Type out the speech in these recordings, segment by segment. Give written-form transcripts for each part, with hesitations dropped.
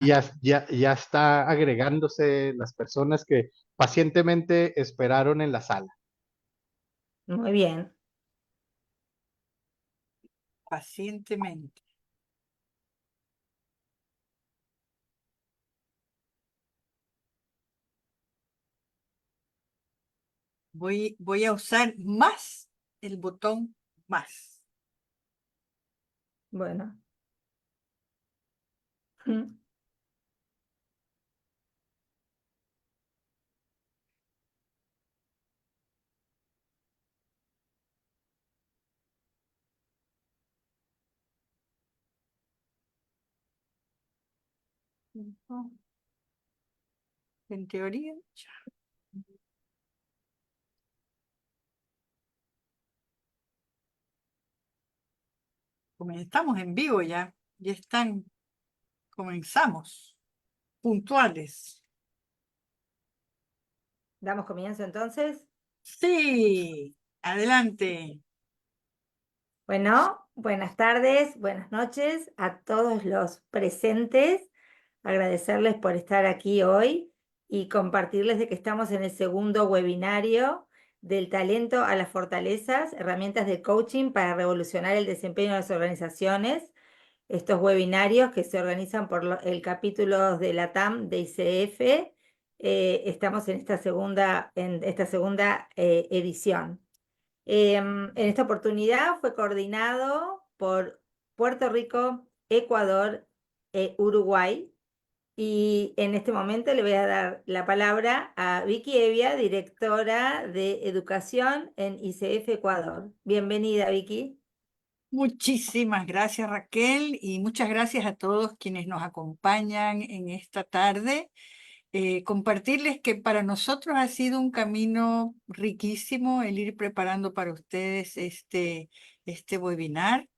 ya está agregándose las personas que pacientemente esperaron en la sala. Muy bien. Pacientemente. Voy a usar más el botón más. Bueno. En teoría, ya. Estamos en vivo ya. Ya están. Comenzamos. Puntuales. ¿Damos comienzo entonces? Sí. Adelante. Bueno, buenas tardes, buenas noches a todos los presentes. Agradecerles por estar aquí hoy y compartirles de que estamos en el segundo webinario del talento a las fortalezas, herramientas de coaching para revolucionar el desempeño de las organizaciones. Estos webinarios que se organizan por el capítulo de la TAM de ICF. Estamos en esta segunda edición. En esta oportunidad fue coordinado por Puerto Rico, Ecuador e Uruguay. Y en este momento le voy a dar la palabra a Vicky Evia, directora de Educación en ICF Ecuador. Bienvenida, Vicky. Muchísimas gracias, Raquel, y muchas gracias a todos quienes nos acompañan en esta tarde. Compartirles que para nosotros ha sido un camino riquísimo el ir preparando para ustedes este webinar.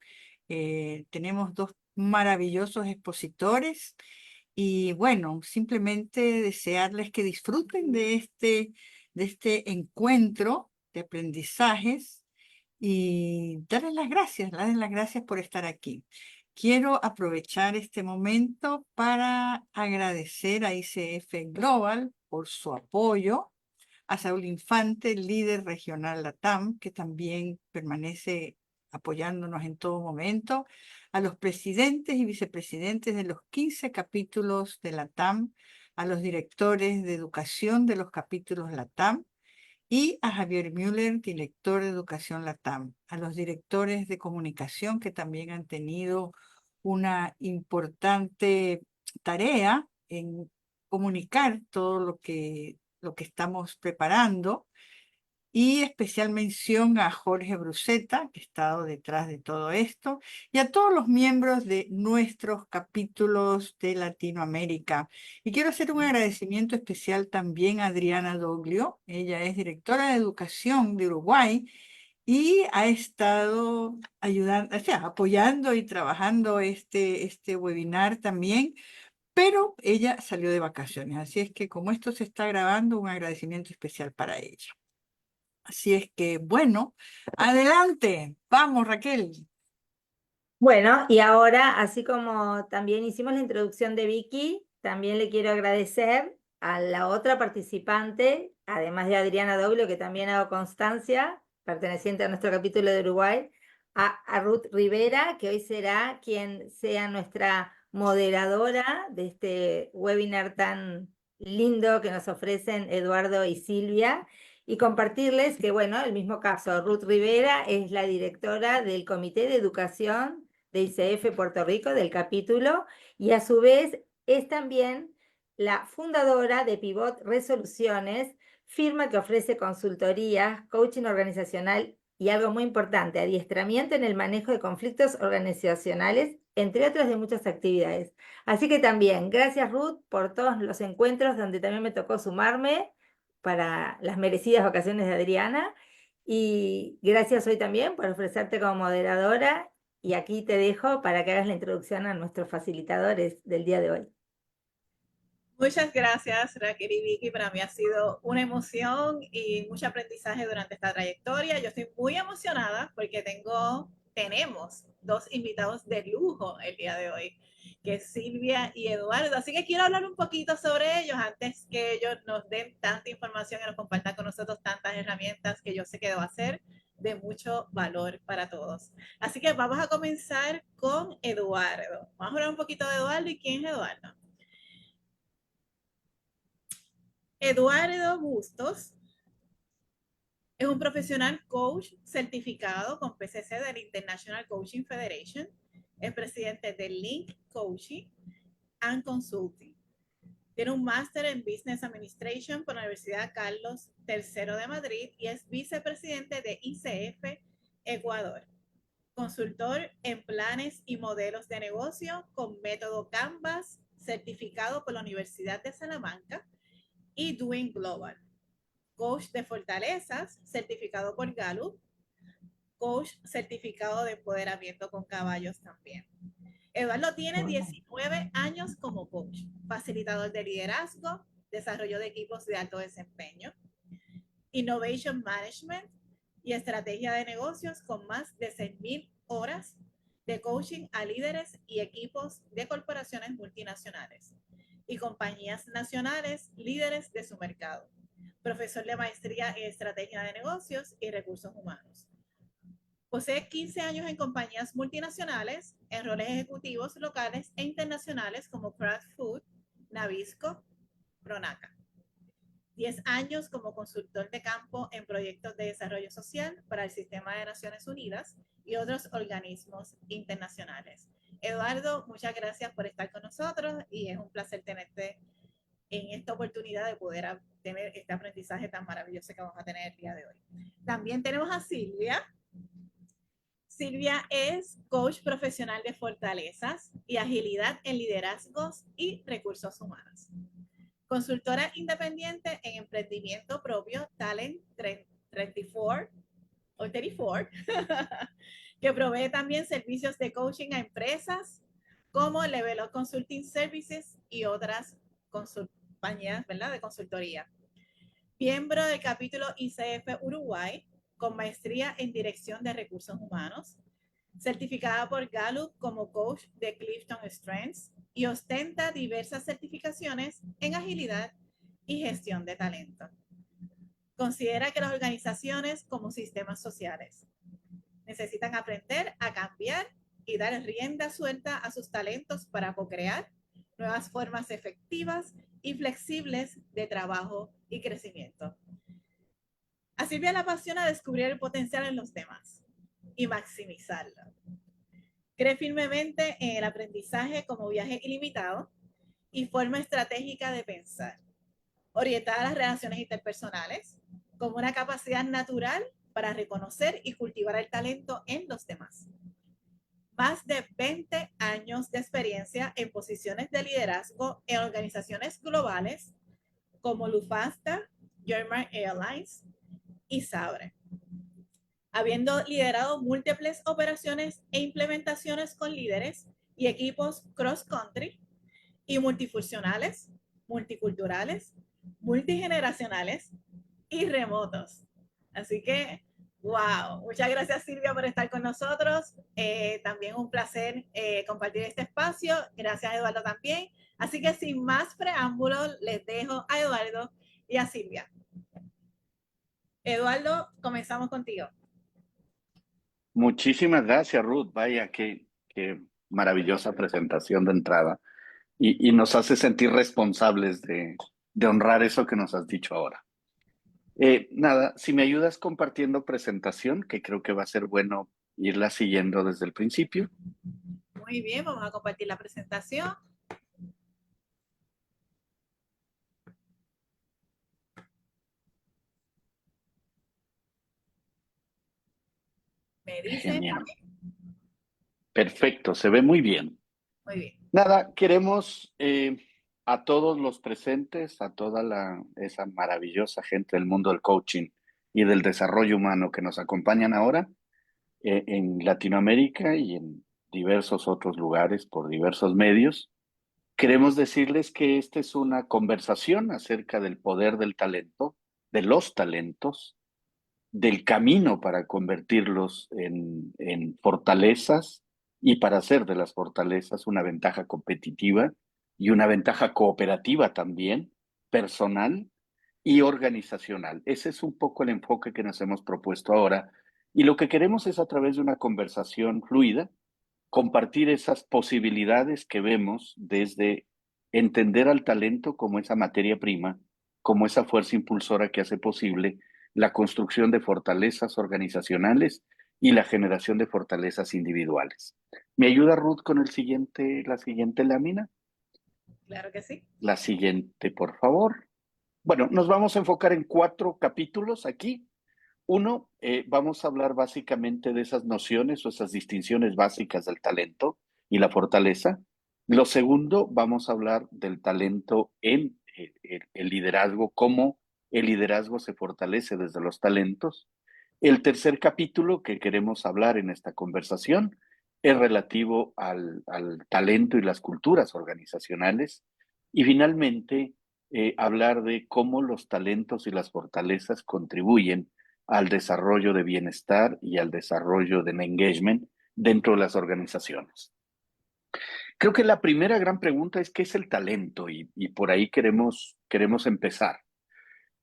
Tenemos dos maravillosos expositores y bueno, simplemente desearles que disfruten de este encuentro de aprendizajes y darles las gracias por estar aquí. Quiero aprovechar este momento para agradecer a ICF Global por su apoyo, a Saúl Infante, líder regional LATAM, que también permanece apoyándonos en todo momento, a los presidentes y vicepresidentes de los 15 capítulos de LATAM, a los directores de educación de los capítulos LATAM, y a Javier Müller, director de Educación LATAM, a los directores de comunicación que también han tenido una importante tarea en comunicar todo lo que estamos preparando, y especial mención a Jorge Bruceta, que ha estado detrás de todo esto, y a todos los miembros de nuestros capítulos de Latinoamérica. Y quiero hacer un agradecimiento especial también a Adriana Doglio. Ella es directora de Educación de Uruguay y ha estado ayudando, o sea, apoyando y trabajando este webinar también, pero ella salió de vacaciones. Así es que como esto se está grabando, un agradecimiento especial para ella. Así es que, bueno, adelante. Vamos, Raquel. Bueno, y ahora, así como también hicimos la introducción de Vicky, también le quiero agradecer a la otra participante, además de Adriana Doglio, que también hago constancia, perteneciente a nuestro capítulo de Uruguay, a Ruth Rivera, que hoy será quien sea nuestra moderadora de este webinar tan lindo que nos ofrecen Eduardo y Silvia. Y compartirles que, bueno, el mismo caso, Ruth Rivera es la directora del Comité de Educación de ICF Puerto Rico, del capítulo, y a su vez es también la fundadora de Pivot Resoluciones, firma que ofrece consultorías, coaching organizacional y algo muy importante, adiestramiento en el manejo de conflictos organizacionales, entre otras de muchas actividades. Así que también, gracias Ruth por todos los encuentros donde también me tocó sumarme para las merecidas vacaciones de Adriana, y gracias hoy también por ofrecerte como moderadora. Y aquí te dejo para que hagas la introducción a nuestros facilitadores del día de hoy. Muchas gracias, Raquel y Vicky. Para mí ha sido una emoción y mucho aprendizaje durante esta trayectoria. Yo estoy muy emocionada porque tengo tenemos dos invitados de lujo el día de hoy, que es Silvia y Eduardo. Así que quiero hablar un poquito sobre ellos antes que ellos nos den tanta información y nos compartan con nosotros tantas herramientas que yo sé que va a ser de mucho valor para todos. Así que vamos a comenzar con Eduardo. Vamos a hablar un poquito de Eduardo y quién es Eduardo. Eduardo Bustos es un profesional coach certificado con PCC del International Coaching Federation. Es presidente de Link Coaching and Consulting. Tiene un máster en Business Administration por la Universidad Carlos III de Madrid y es vicepresidente de ICF Ecuador. Consultor en planes y modelos de negocio con método Canvas, certificado por la Universidad de Salamanca y Doing Global. Coach de fortalezas, certificado por Gallup. Coach certificado de empoderamiento con caballos también. Eduardo tiene 19 años como coach, facilitador de liderazgo, desarrollo de equipos de alto desempeño, innovation management y estrategia de negocios con más de 6,000 horas de coaching a líderes y equipos de corporaciones multinacionales y compañías nacionales líderes de su mercado. Profesor de maestría en estrategia de negocios y recursos humanos. Posee 15 años en compañías multinacionales, en roles ejecutivos locales e internacionales como Kraft Food, Nabisco, Pronaca. 10 años como consultor de campo en proyectos de desarrollo social para el Sistema de Naciones Unidas y otros organismos internacionales. Eduardo, muchas gracias por estar con nosotros y es un placer tenerte en esta oportunidad de poder tener este aprendizaje tan maravilloso que vamos a tener el día de hoy. También tenemos a Silvia. Silvia es coach profesional de fortalezas y agilidad en liderazgos y recursos humanos. Consultora independiente en emprendimiento propio, Talent 34, o 34, que provee también servicios de coaching a empresas como Level Up Consulting Services y otras compañías, ¿verdad?, de consultoría. Miembro del capítulo ICF Uruguay, con maestría en dirección de recursos humanos, certificada por Gallup como coach de Clifton Strengths y ostenta diversas certificaciones en agilidad y gestión de talento. Considera que las organizaciones como sistemas sociales necesitan aprender a cambiar y dar rienda suelta a sus talentos para co-crear nuevas formas efectivas y flexibles de trabajo y crecimiento. A Silvia le apasiona descubrir el potencial en los demás y maximizarlo. Cree firmemente en el aprendizaje como viaje ilimitado y forma estratégica de pensar, orientada a las relaciones interpersonales como una capacidad natural para reconocer y cultivar el talento en los demás. Más de 20 años de experiencia en posiciones de liderazgo en organizaciones globales como Lufthansa, German Airlines y Sabre, habiendo liderado múltiples operaciones e implementaciones con líderes y equipos cross-country y multifuncionales, multiculturales, multigeneracionales y remotos. Así que, wow, muchas gracias Silvia por estar con nosotros. También un placer compartir este espacio. Gracias Eduardo también. Así que sin más preámbulos, les dejo a Eduardo y a Silvia. Eduardo, comenzamos contigo. Muchísimas gracias, Ruth. Vaya, qué maravillosa presentación de entrada. Y nos hace sentir responsables de honrar eso que nos has dicho ahora. Nada, si me ayudas compartiendo presentación, que creo que va a ser bueno irla siguiendo desde el principio. Muy bien, vamos a compartir la presentación. Me dice. Genial. Perfecto, se ve muy bien. Muy bien. Nada, queremos a todos los presentes, a toda esa maravillosa gente del mundo del coaching y del desarrollo humano que nos acompañan ahora en Latinoamérica y en diversos otros lugares por diversos medios. Queremos decirles que esta es una conversación acerca del poder del talento, de los talentos, del camino para convertirlos en fortalezas y para hacer de las fortalezas una ventaja competitiva y una ventaja cooperativa también, personal y organizacional. Ese es un poco el enfoque que nos hemos propuesto ahora y lo que queremos es a través de una conversación fluida, compartir esas posibilidades que vemos desde entender al talento como esa materia prima, como esa fuerza impulsora que hace posible la construcción de fortalezas organizacionales y la generación de fortalezas individuales. ¿Me ayuda Ruth con la siguiente lámina? Claro que sí. La siguiente, por favor. Bueno, nos vamos a enfocar en 4 capítulos aquí. Uno, vamos a hablar básicamente de esas nociones o esas distinciones básicas del talento y la fortaleza. Lo segundo, vamos a hablar del talento en el liderazgo, cómo el liderazgo se fortalece desde los talentos. El tercer capítulo que queremos hablar en esta conversación es relativo al talento y las culturas organizacionales. Y finalmente, hablar de cómo los talentos y las fortalezas contribuyen al desarrollo de bienestar y al desarrollo de engagement dentro de las organizaciones. Creo que la primera gran pregunta es ¿qué es el talento? Y por ahí queremos empezar.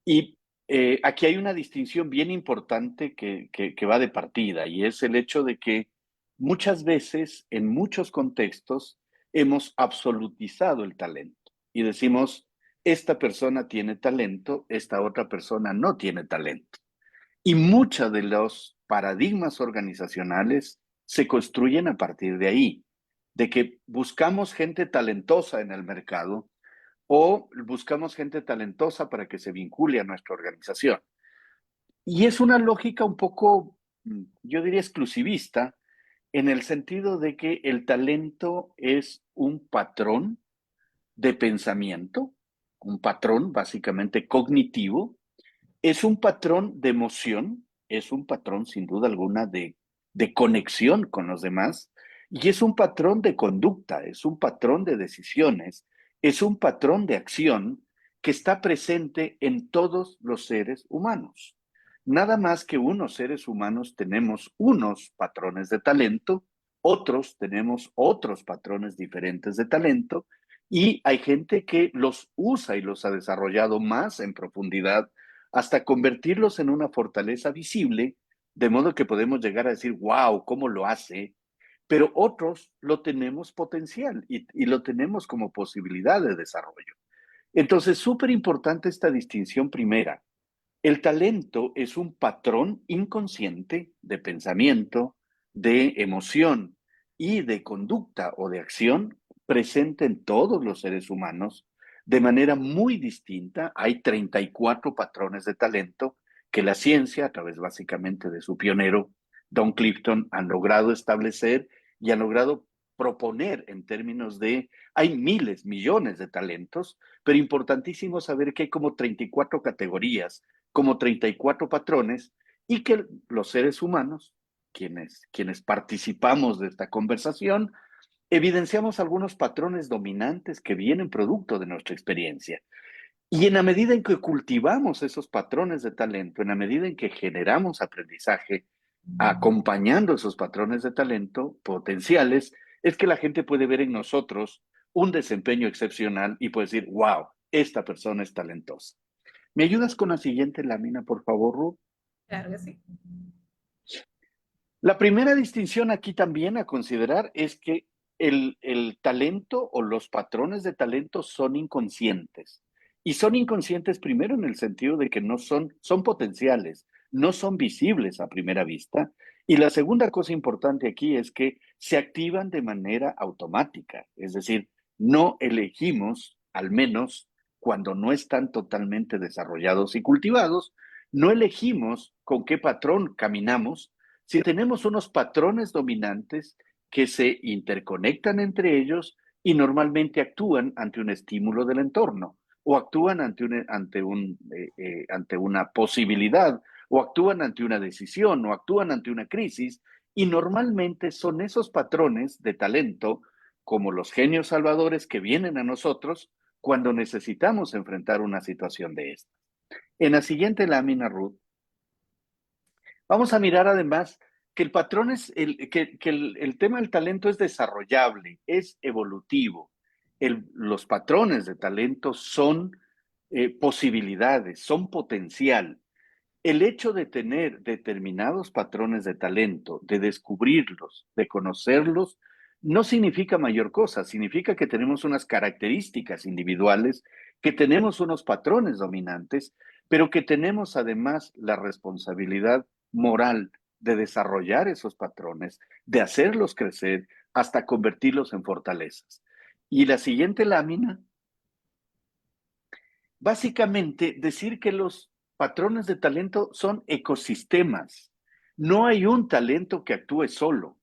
Y aquí hay una distinción bien importante que va de partida y es el hecho de que muchas veces, en muchos contextos, hemos absolutizado el talento y decimos, esta persona tiene talento, esta otra persona no tiene talento. Y muchos de los paradigmas organizacionales se construyen a partir de ahí, de que buscamos gente talentosa en el mercado o buscamos gente talentosa para que se vincule a nuestra organización. Y es una lógica un poco, yo diría, exclusivista, en el sentido de que el talento es un patrón de pensamiento, un patrón básicamente cognitivo, es un patrón de emoción, es un patrón sin duda alguna de conexión con los demás y es un patrón de conducta, es un patrón de decisiones, es un patrón de acción que está presente en todos los seres humanos. Nada más que unos seres humanos tenemos unos patrones de talento, otros tenemos otros patrones diferentes de talento y hay gente que los usa y los ha desarrollado más en profundidad hasta convertirlos en una fortaleza visible, de modo que podemos llegar a decir, wow, ¿cómo lo hace? Pero otros lo tenemos potencial y lo tenemos como posibilidad de desarrollo. Entonces, súper importante esta distinción primera. El talento es un patrón inconsciente de pensamiento, de emoción y de conducta o de acción presente en todos los seres humanos de manera muy distinta. Hay 34 patrones de talento que la ciencia, a través básicamente de su pionero, Don Clifton, han logrado establecer y han logrado proponer en términos de, hay miles, millones de talentos, pero importantísimo saber que hay como 34 categorías, como 34 patrones, y que los seres humanos, quienes participamos de esta conversación, evidenciamos algunos patrones dominantes que vienen producto de nuestra experiencia. Y en la medida en que cultivamos esos patrones de talento, en la medida en que generamos aprendizaje, acompañando esos patrones de talento potenciales, es que la gente puede ver en nosotros un desempeño excepcional y puede decir, wow, esta persona es talentosa. ¿Me ayudas con la siguiente lámina, por favor, Ruth? Claro que sí. La primera distinción aquí también a considerar es que el talento o los patrones de talento son inconscientes. Y son inconscientes primero en el sentido de que no son potenciales, no son visibles a primera vista. Y la segunda cosa importante aquí es que se activan de manera automática. Es decir, no elegimos, al menos cuando no están totalmente desarrollados y cultivados, no elegimos con qué patrón caminamos, si tenemos unos patrones dominantes que se interconectan entre ellos y normalmente actúan ante un estímulo del entorno o actúan ante una posibilidad o actúan ante una decisión o actúan ante una crisis y normalmente son esos patrones de talento como los genios salvadores que vienen a nosotros cuando necesitamos enfrentar una situación de esta. En la siguiente lámina, Ruth, Vamos a mirar además que el patrón es, el tema del talento es desarrollable, es evolutivo. Los patrones de talento son posibilidades, son potencial. El hecho de tener determinados patrones de talento, de descubrirlos, de conocerlos, no significa mayor cosa, significa que tenemos unas características individuales, que tenemos unos patrones dominantes, pero que tenemos además la responsabilidad moral de desarrollar esos patrones, de hacerlos crecer hasta convertirlos en fortalezas. Y la siguiente lámina, básicamente decir que los patrones de talento son ecosistemas. No hay un talento que actúe solo,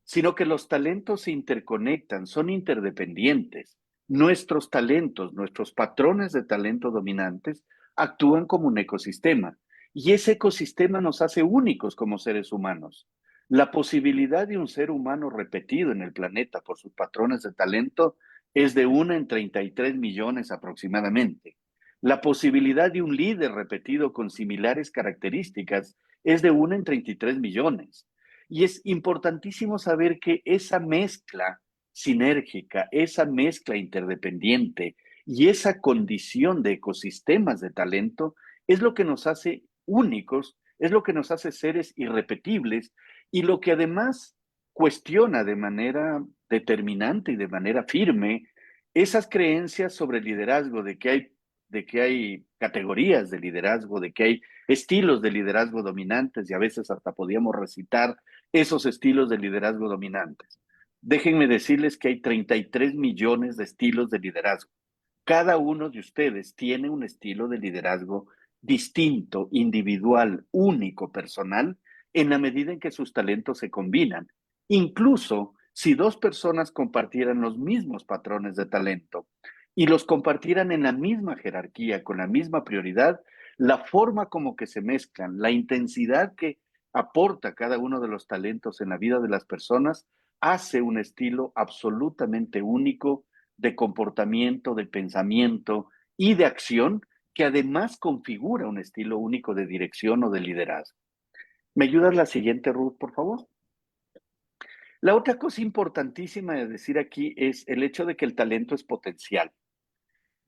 sino que los talentos se interconectan, son interdependientes. Nuestros talentos, nuestros patrones de talento dominantes actúan como un ecosistema y ese ecosistema nos hace únicos como seres humanos. La posibilidad de un ser humano repetido en el planeta por sus patrones de talento es de 1 en 33 millones aproximadamente. La posibilidad de un líder repetido con similares características es de 1 en 33 millones. Y es importantísimo saber que esa mezcla sinérgica, esa mezcla interdependiente y esa condición de ecosistemas de talento es lo que nos hace únicos, es lo que nos hace seres irrepetibles y lo que además cuestiona de manera determinante y de manera firme esas creencias sobre el liderazgo, de que hay categorías de liderazgo, de que hay estilos de liderazgo dominantes y a veces hasta podíamos recitar esos estilos de liderazgo dominantes. Déjenme decirles que hay 33 millones de estilos de liderazgo. Cada uno de ustedes tiene un estilo de liderazgo distinto, individual, único, personal, en la medida en que sus talentos se combinan. Incluso si dos personas compartieran los mismos patrones de talento y los compartieran en la misma jerarquía, con la misma prioridad, la forma como que se mezclan, la intensidad que aporta cada uno de los talentos en la vida de las personas, hace un estilo absolutamente único de comportamiento, de pensamiento y de acción, que además configura un estilo único de dirección o de liderazgo. ¿Me ayudas la siguiente, Ruth, por favor? La otra cosa importantísima de decir aquí es el hecho de que el talento es potencial.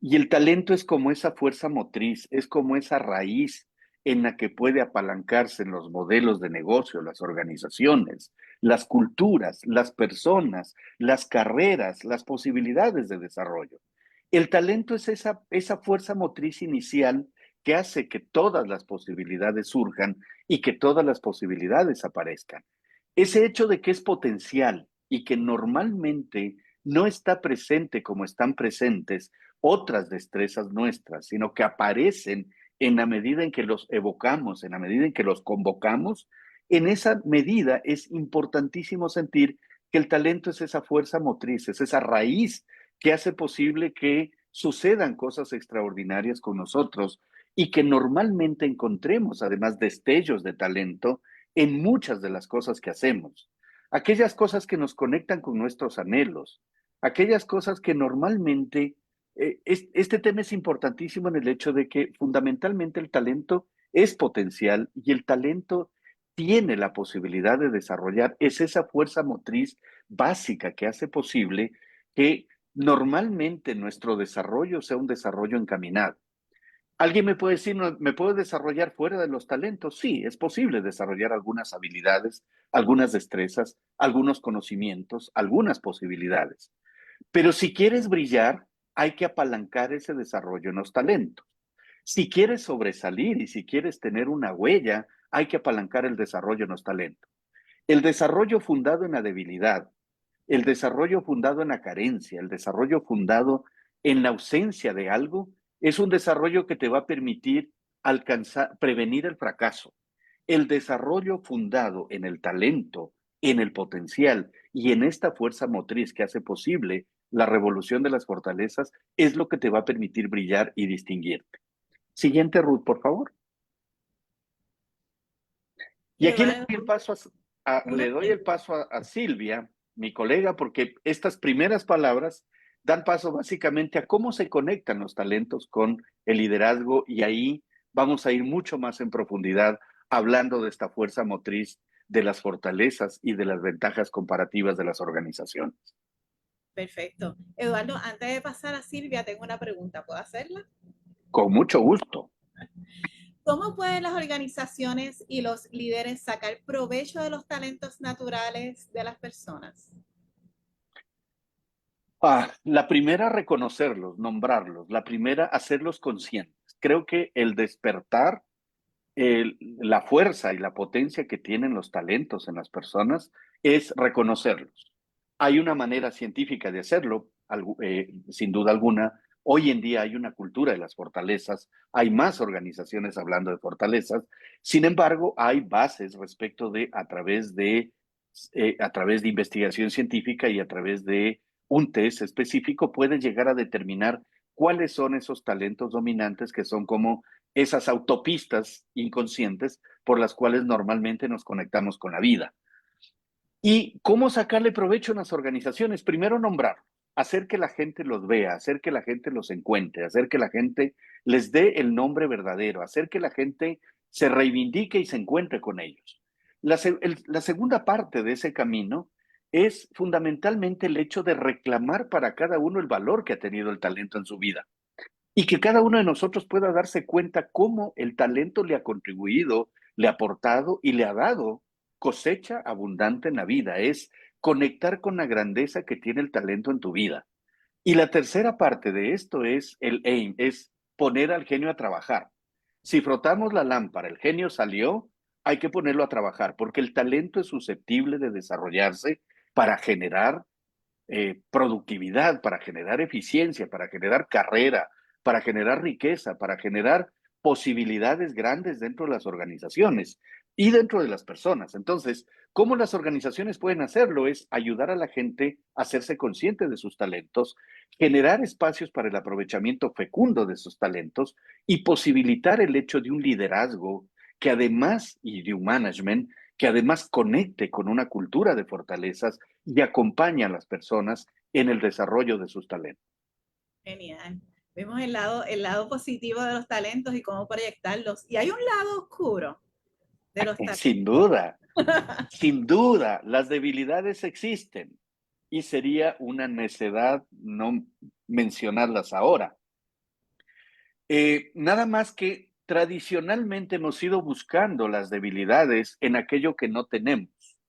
Y el talento es como esa fuerza motriz, es como esa raíz en la que puede apalancarse en los modelos de negocio, las organizaciones, las culturas, las personas, las carreras, las posibilidades de desarrollo. El talento es esa fuerza motriz inicial que hace que todas las posibilidades surjan y que todas las posibilidades aparezcan. Ese hecho de que es potencial y que normalmente no está presente como están presentes otras destrezas nuestras, sino que aparecen en la medida en que los evocamos, en la medida en que los convocamos. En esa medida es importantísimo sentir que el talento es esa fuerza motriz, es esa raíz que hace posible que sucedan cosas extraordinarias con nosotros y que normalmente encontremos además destellos de talento en muchas de las cosas que hacemos. Aquellas cosas que nos conectan con nuestros anhelos, aquellas cosas que normalmente este tema es importantísimo en el hecho de que fundamentalmente el talento es potencial y el talento tiene la posibilidad de desarrollar, es esa fuerza motriz básica que hace posible que normalmente nuestro desarrollo sea un desarrollo encaminado. Alguien me puede decir, no, ¿me puedo desarrollar fuera de los talentos? Sí, es posible desarrollar algunas habilidades, algunas destrezas, algunos conocimientos, algunas posibilidades. Pero si quieres brillar, hay que apalancar ese desarrollo en los talentos. Si quieres sobresalir y si quieres tener una huella, hay que apalancar el desarrollo en los talentos. El desarrollo fundado en la debilidad, el desarrollo fundado en la carencia, el desarrollo fundado en la ausencia de algo, es un desarrollo que te va a permitir prevenir el fracaso. El desarrollo fundado en el talento, en el potencial y en esta fuerza motriz que hace posible la revolución de las fortalezas es lo que te va a permitir brillar y distinguirte. Siguiente, Ruth, por favor. Y aquí le doy el paso a Silvia, mi colega, porque estas primeras palabras dan paso básicamente a cómo se conectan los talentos con el liderazgo y ahí vamos a ir mucho más en profundidad hablando de esta fuerza motriz de las fortalezas y de las ventajas comparativas de las organizaciones. Perfecto. Eduardo, antes de pasar a Silvia, tengo una pregunta. ¿Puedo hacerla? Con mucho gusto. ¿Cómo pueden las organizaciones y los líderes sacar provecho de los talentos naturales de las personas? La primera, reconocerlos, nombrarlos. La primera, hacerlos conscientes. Creo que el despertar, la fuerza y la potencia que tienen los talentos en las personas es reconocerlos. Hay una manera científica de hacerlo, sin duda alguna. Hoy en día hay una cultura de las fortalezas, hay más organizaciones hablando de fortalezas. Sin embargo, hay bases respecto de a través de investigación científica y a través de un test específico, puedes llegar a determinar cuáles son esos talentos dominantes que son como esas autopistas inconscientes por las cuales normalmente nos conectamos con la vida. ¿Y cómo sacarle provecho en las organizaciones? Primero, nombrar, hacer que la gente los vea, hacer que la gente los encuentre, hacer que la gente les dé el nombre verdadero, hacer que la gente se reivindique y se encuentre con ellos. La segunda parte de ese camino es fundamentalmente el hecho de reclamar para cada uno el valor que ha tenido el talento en su vida y que cada uno de nosotros pueda darse cuenta cómo el talento le ha contribuido, le ha aportado y le ha dado cosecha abundante en la vida. Es conectar con la grandeza que tiene el talento en tu vida. Y la tercera parte de esto es el aim, es poner al genio a trabajar. Si frotamos la lámpara, el genio salió, hay que ponerlo a trabajar, porque el talento es susceptible de desarrollarse para generar productividad, para generar eficiencia, para generar carrera, para generar riqueza, para generar posibilidades grandes dentro de las organizaciones y dentro de las personas. Entonces, ¿cómo las organizaciones pueden hacerlo? Es ayudar a la gente a hacerse consciente de sus talentos, generar espacios para el aprovechamiento fecundo de sus talentos y posibilitar el hecho de un liderazgo que además, y de un management, que además conecte con una cultura de fortalezas y acompaña a las personas en el desarrollo de sus talentos. Genial. Vemos el lado positivo de los talentos y cómo proyectarlos. Y hay un lado oscuro de los talentos. Sin duda, las debilidades existen y sería una necedad no mencionarlas ahora. Nada más que tradicionalmente hemos ido buscando las debilidades en aquello que no tenemos.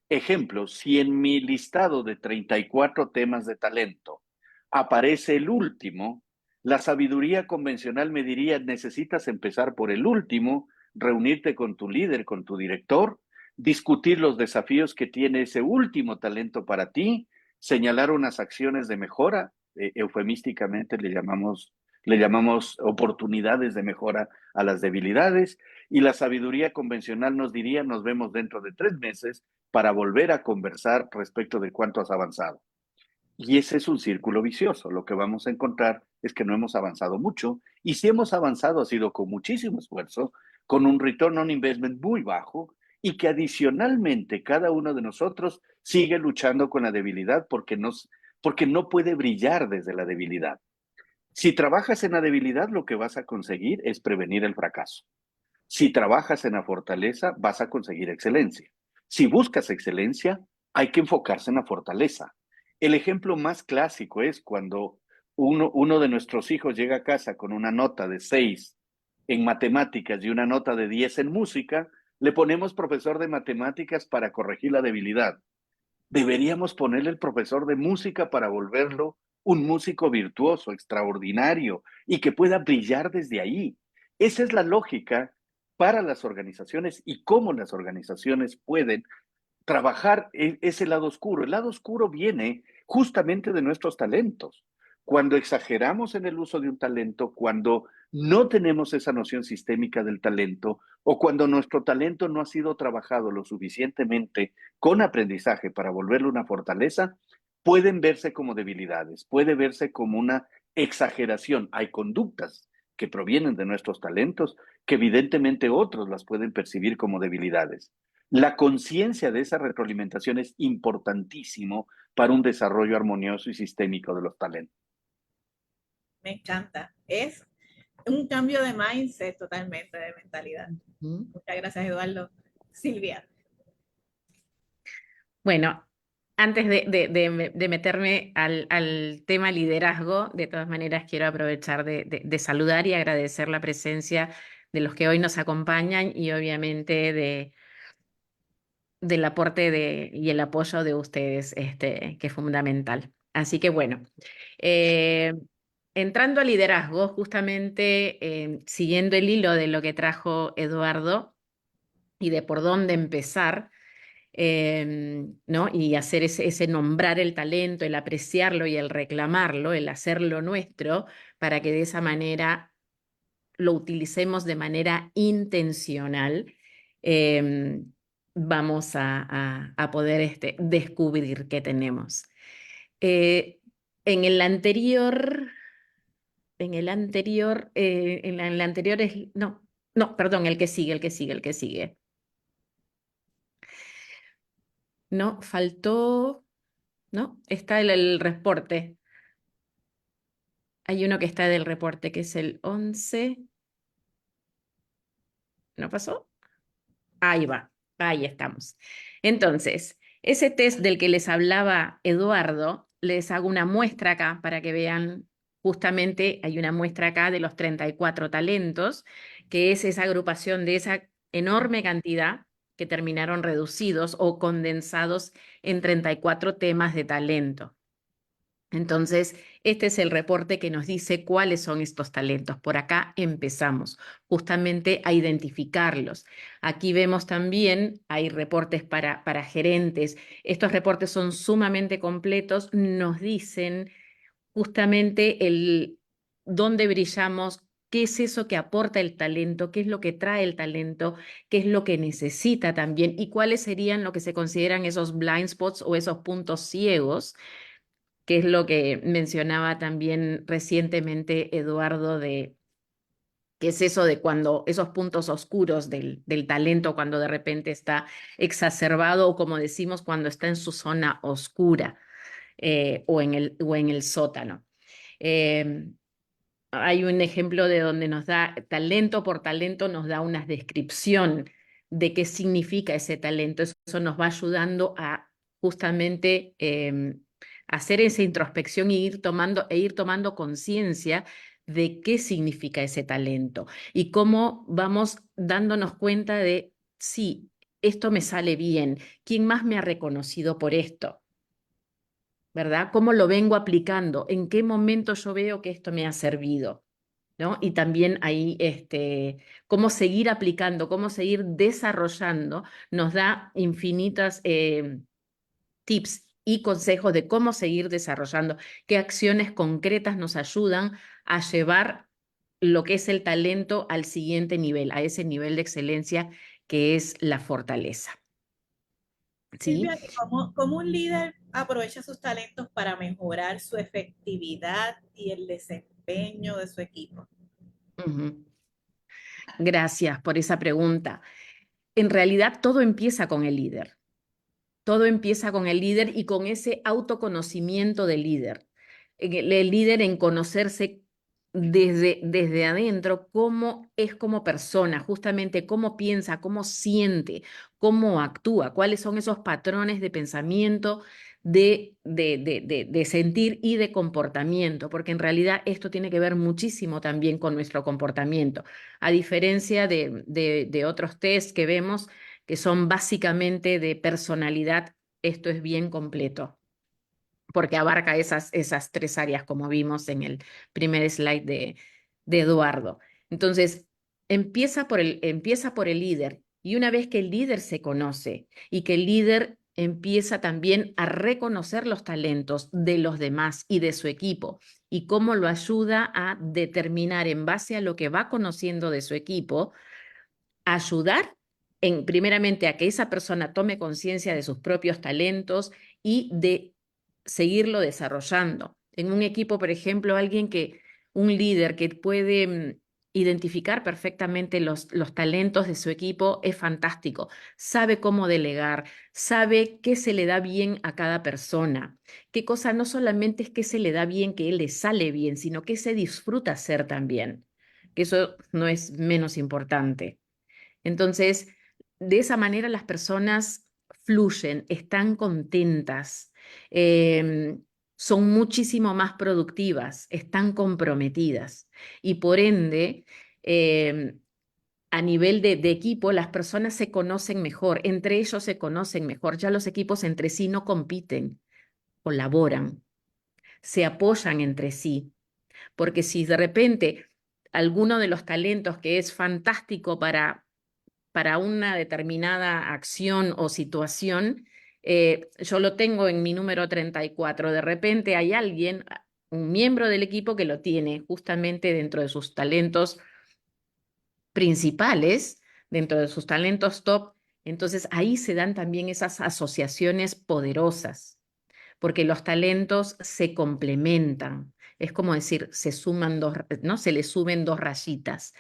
Ejemplo, si en mi listado de 34 temas de talento aparece el último, la sabiduría convencional me diría, necesitas empezar por el último, reunirte con tu líder, con tu director, discutir los desafíos que tiene ese último talento para ti, señalar unas acciones de mejora, eufemísticamente le llamamos oportunidades de mejora a las debilidades, y la sabiduría convencional nos diría, nos vemos dentro de 3 meses para volver a conversar respecto de cuánto has avanzado. Y ese es un círculo vicioso. Lo que vamos a encontrar es que no hemos avanzado mucho, y si hemos avanzado ha sido con muchísimo esfuerzo, con un return on investment muy bajo, y que adicionalmente cada uno de nosotros sigue luchando con la debilidad porque no puede brillar desde la debilidad. Si trabajas en la debilidad, lo que vas a conseguir es prevenir el fracaso. Si trabajas en la fortaleza, vas a conseguir excelencia. Si buscas excelencia, hay que enfocarse en la fortaleza. El ejemplo más clásico es cuando uno de nuestros hijos llega a casa con una nota de 6 en matemáticas y una nota de 10 en música, le ponemos profesor de matemáticas para corregir la debilidad. Deberíamos ponerle el profesor de música para volverlo un músico virtuoso, extraordinario y que pueda brillar desde ahí. Esa es la lógica para las organizaciones y cómo las organizaciones pueden trabajar ese lado oscuro. El lado oscuro viene justamente de nuestros talentos. Cuando exageramos en el uso de un talento, cuando no tenemos esa noción sistémica del talento o cuando nuestro talento no ha sido trabajado lo suficientemente con aprendizaje para volverlo una fortaleza, pueden verse como debilidades, puede verse como una exageración. Hay conductas que provienen de nuestros talentos que evidentemente otros las pueden percibir como debilidades. La conciencia de esa retroalimentación es importantísimo para un desarrollo armonioso y sistémico de los talentos. Me encanta. un cambio de mindset totalmente, de mentalidad. Ujú. Muchas gracias, Eduardo. Silvia. Bueno, antes de meterme al tema liderazgo, de todas maneras quiero aprovechar de saludar y agradecer la presencia de los que hoy nos acompañan y obviamente del aporte y el apoyo de ustedes, que es fundamental. Así que bueno, eh, entrando al liderazgo, justamente siguiendo el hilo de lo que trajo Eduardo y de por dónde empezar, ¿no? Y hacer ese nombrar el talento, el apreciarlo y el reclamarlo, el hacerlo nuestro, para que de esa manera lo utilicemos de manera intencional, vamos a poder descubrir qué tenemos. Eh, en el anterior, en la anterior no, perdón, el que sigue. No, faltó, ¿no? Está el reporte. Hay uno que está del reporte, que es el 11. ¿No pasó? Ahí va, ahí estamos. Entonces, ese test del que les hablaba Eduardo, les hago una muestra acá para que vean, justamente hay una muestra acá de los 34 talentos, que es esa agrupación de esa enorme cantidad que terminaron reducidos o condensados en 34 temas de talento. Entonces, este es el reporte que nos dice cuáles son estos talentos. Por acá empezamos justamente a identificarlos. Aquí vemos también, hay reportes para gerentes. Estos reportes son sumamente completos, nos dicen justamente dónde brillamos, qué es eso que aporta el talento, qué es lo que trae el talento, qué es lo que necesita también y cuáles serían lo que se consideran esos blind spots o esos puntos ciegos, que es lo que mencionaba también recientemente Eduardo, de qué es eso de cuando esos puntos oscuros del talento, cuando de repente está exacerbado o como decimos, cuando está en su zona oscura, o en el sótano. Hay un ejemplo de donde nos da talento por talento, nos da una descripción de qué significa ese talento. Eso nos va ayudando a justamente hacer esa introspección y ir tomando conciencia de qué significa ese talento y cómo vamos dándonos cuenta de, sí, esto me sale bien, ¿quién más me ha reconocido por esto? ¿Verdad? ¿Cómo lo vengo aplicando? ¿En qué momento yo veo que esto me ha servido? ¿No? Y también ahí cómo seguir aplicando, cómo seguir desarrollando, nos da infinitas tips y consejos de cómo seguir desarrollando, qué acciones concretas nos ayudan a llevar lo que es el talento al siguiente nivel, a ese nivel de excelencia que es la fortaleza. ¿Sí? Silvia, ¿cómo un líder aprovecha sus talentos para mejorar su efectividad y el desempeño de su equipo? Ujú. Gracias por esa pregunta. En realidad todo empieza con el líder. Todo empieza con el líder y con ese autoconocimiento del líder. El líder en conocerse desde adentro, cómo es como persona, justamente cómo piensa, cómo siente, cómo actúa, cuáles son esos patrones de pensamiento, de sentir y de comportamiento, porque en realidad esto tiene que ver muchísimo también con nuestro comportamiento. A diferencia de otros test que vemos, que son básicamente de personalidad, esto es bien completo, porque abarca esas 3 áreas, como vimos en el primer slide de Eduardo. Entonces, empieza por el líder, y una vez que el líder se conoce y que el líder empieza también a reconocer los talentos de los demás y de su equipo, y cómo lo ayuda a determinar en base a lo que va conociendo de su equipo, ayudar primeramente a que esa persona tome conciencia de sus propios talentos y de seguirlo desarrollando. En un equipo, por ejemplo, un líder que puede identificar perfectamente los talentos de su equipo es fantástico. Sabe cómo delegar, sabe qué se le da bien a cada persona, qué cosa no solamente es que se le da bien, que él le sale bien, sino que se disfruta hacer también. que eso no es menos importante. Entonces, de esa manera las personas fluyen, están contentas, son muchísimo más productivas, están comprometidas y por ende, a nivel de equipo, las personas se conocen mejor, entre ellos se conocen mejor, ya los equipos entre sí no compiten, colaboran, se apoyan entre sí, porque si de repente alguno de los talentos que es fantástico para una determinada acción o situación, yo lo tengo en mi número 34, de repente hay alguien, un miembro del equipo que lo tiene justamente dentro de sus talentos principales, dentro de sus talentos top, entonces ahí se dan también esas asociaciones poderosas, porque los talentos se complementan. Es como decir, se suman dos, ¿no? Se le suben dos rayitas.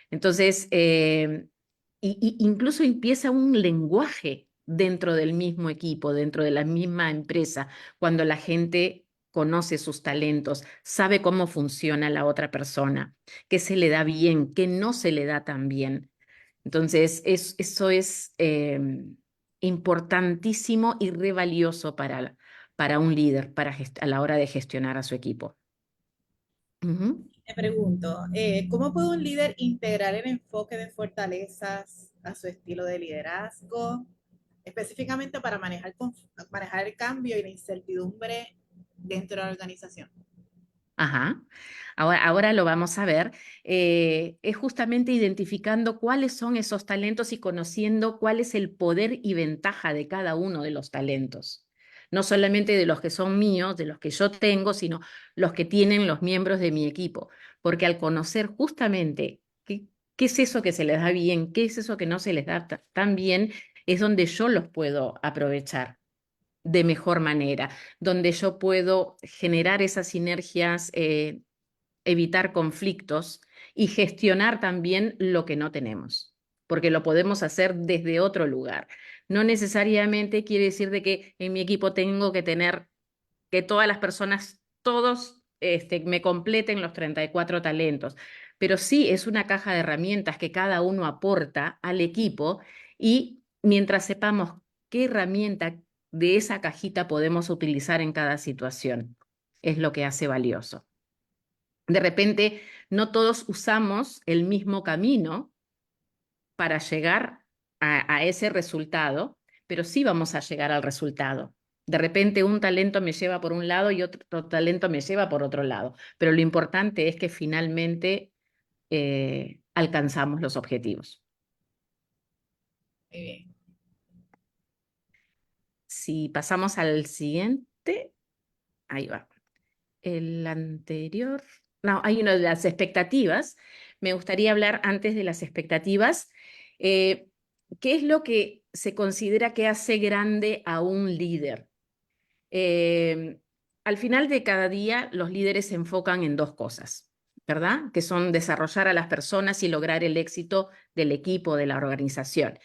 Entonces, incluso empieza un lenguaje dentro del mismo equipo, dentro de la misma empresa, cuando la gente conoce sus talentos, sabe cómo funciona la otra persona, qué se le da bien, qué no se le da tan bien. Entonces, eso es importantísimo y re valioso para un líder a la hora de gestionar a su equipo. Ujú. Me pregunto, ¿cómo puede un líder integrar el enfoque de fortalezas a su estilo de liderazgo, específicamente para manejar el cambio y la incertidumbre dentro de la organización? Ajá. Ahora lo vamos a ver. Es justamente identificando cuáles son esos talentos y conociendo cuál es el poder y ventaja de cada uno de los talentos. No solamente de los que son míos, de los que yo tengo, sino los que tienen los miembros de mi equipo. Porque al conocer justamente qué es eso que se les da bien, qué es eso que no se les da tan bien, es donde yo los puedo aprovechar de mejor manera, donde yo puedo generar esas sinergias, evitar conflictos y gestionar también lo que no tenemos, porque lo podemos hacer desde otro lugar. No necesariamente quiere decir de que en mi equipo tengo que tener que todas las personas, todos me completen los 34 talentos, pero sí es una caja de herramientas que cada uno aporta al equipo y mientras sepamos qué herramienta de esa cajita podemos utilizar en cada situación, es lo que hace valioso. De repente, no todos usamos el mismo camino para llegar a ese resultado, pero sí vamos a llegar al resultado. De repente un talento me lleva por un lado y otro talento me lleva por otro lado, pero lo importante es que finalmente alcanzamos los objetivos. Muy bien. Si pasamos al siguiente, ahí va. El anterior, no, hay uno de las expectativas. Me gustaría hablar antes de las expectativas. ¿Qué es lo que se considera que hace grande a un líder? Al final de cada día, los líderes se enfocan en dos cosas, ¿verdad? Que son desarrollar a las personas y lograr el éxito del equipo, de la organización.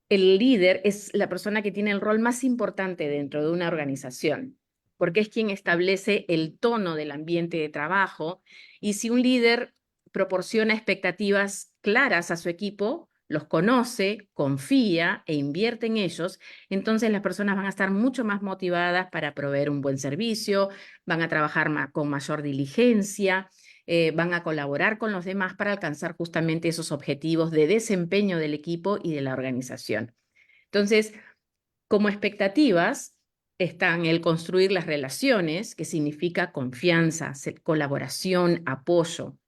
El líder es la persona que tiene el rol más importante dentro de una organización, porque es quien establece el tono del ambiente de trabajo, y si un líder proporciona expectativas claras a su equipo, los conoce, confía e invierte en ellos, entonces las personas van a estar mucho más motivadas para proveer un buen servicio, van a trabajar con mayor diligencia, van a colaborar con los demás para alcanzar justamente esos objetivos de desempeño del equipo y de la organización. Entonces, como expectativas están el construir las relaciones, que significa confianza, colaboración, apoyo,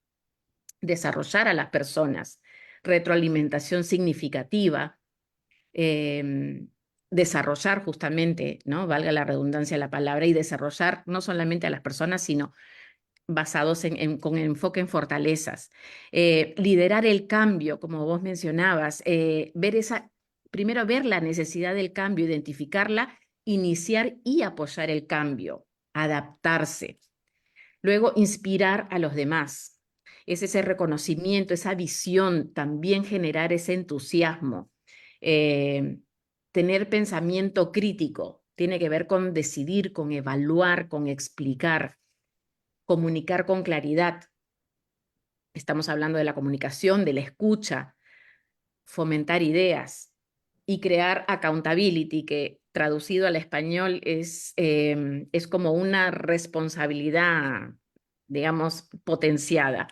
desarrollar a las personas, retroalimentación significativa, desarrollar justamente, ¿no? Valga la redundancia de la palabra, y desarrollar no solamente a las personas, sino basados con enfoque en fortalezas. Liderar el cambio, como vos mencionabas, primero ver la necesidad del cambio, identificarla, iniciar y apoyar el cambio, adaptarse. Luego, inspirar a los demás. Es ese reconocimiento, esa visión, también generar ese entusiasmo. Tener pensamiento crítico tiene que ver con decidir, con evaluar, con explicar. Comunicar con claridad, estamos hablando de la comunicación, de la escucha, fomentar ideas y crear accountability, que traducido al español es como una responsabilidad, digamos, potenciada,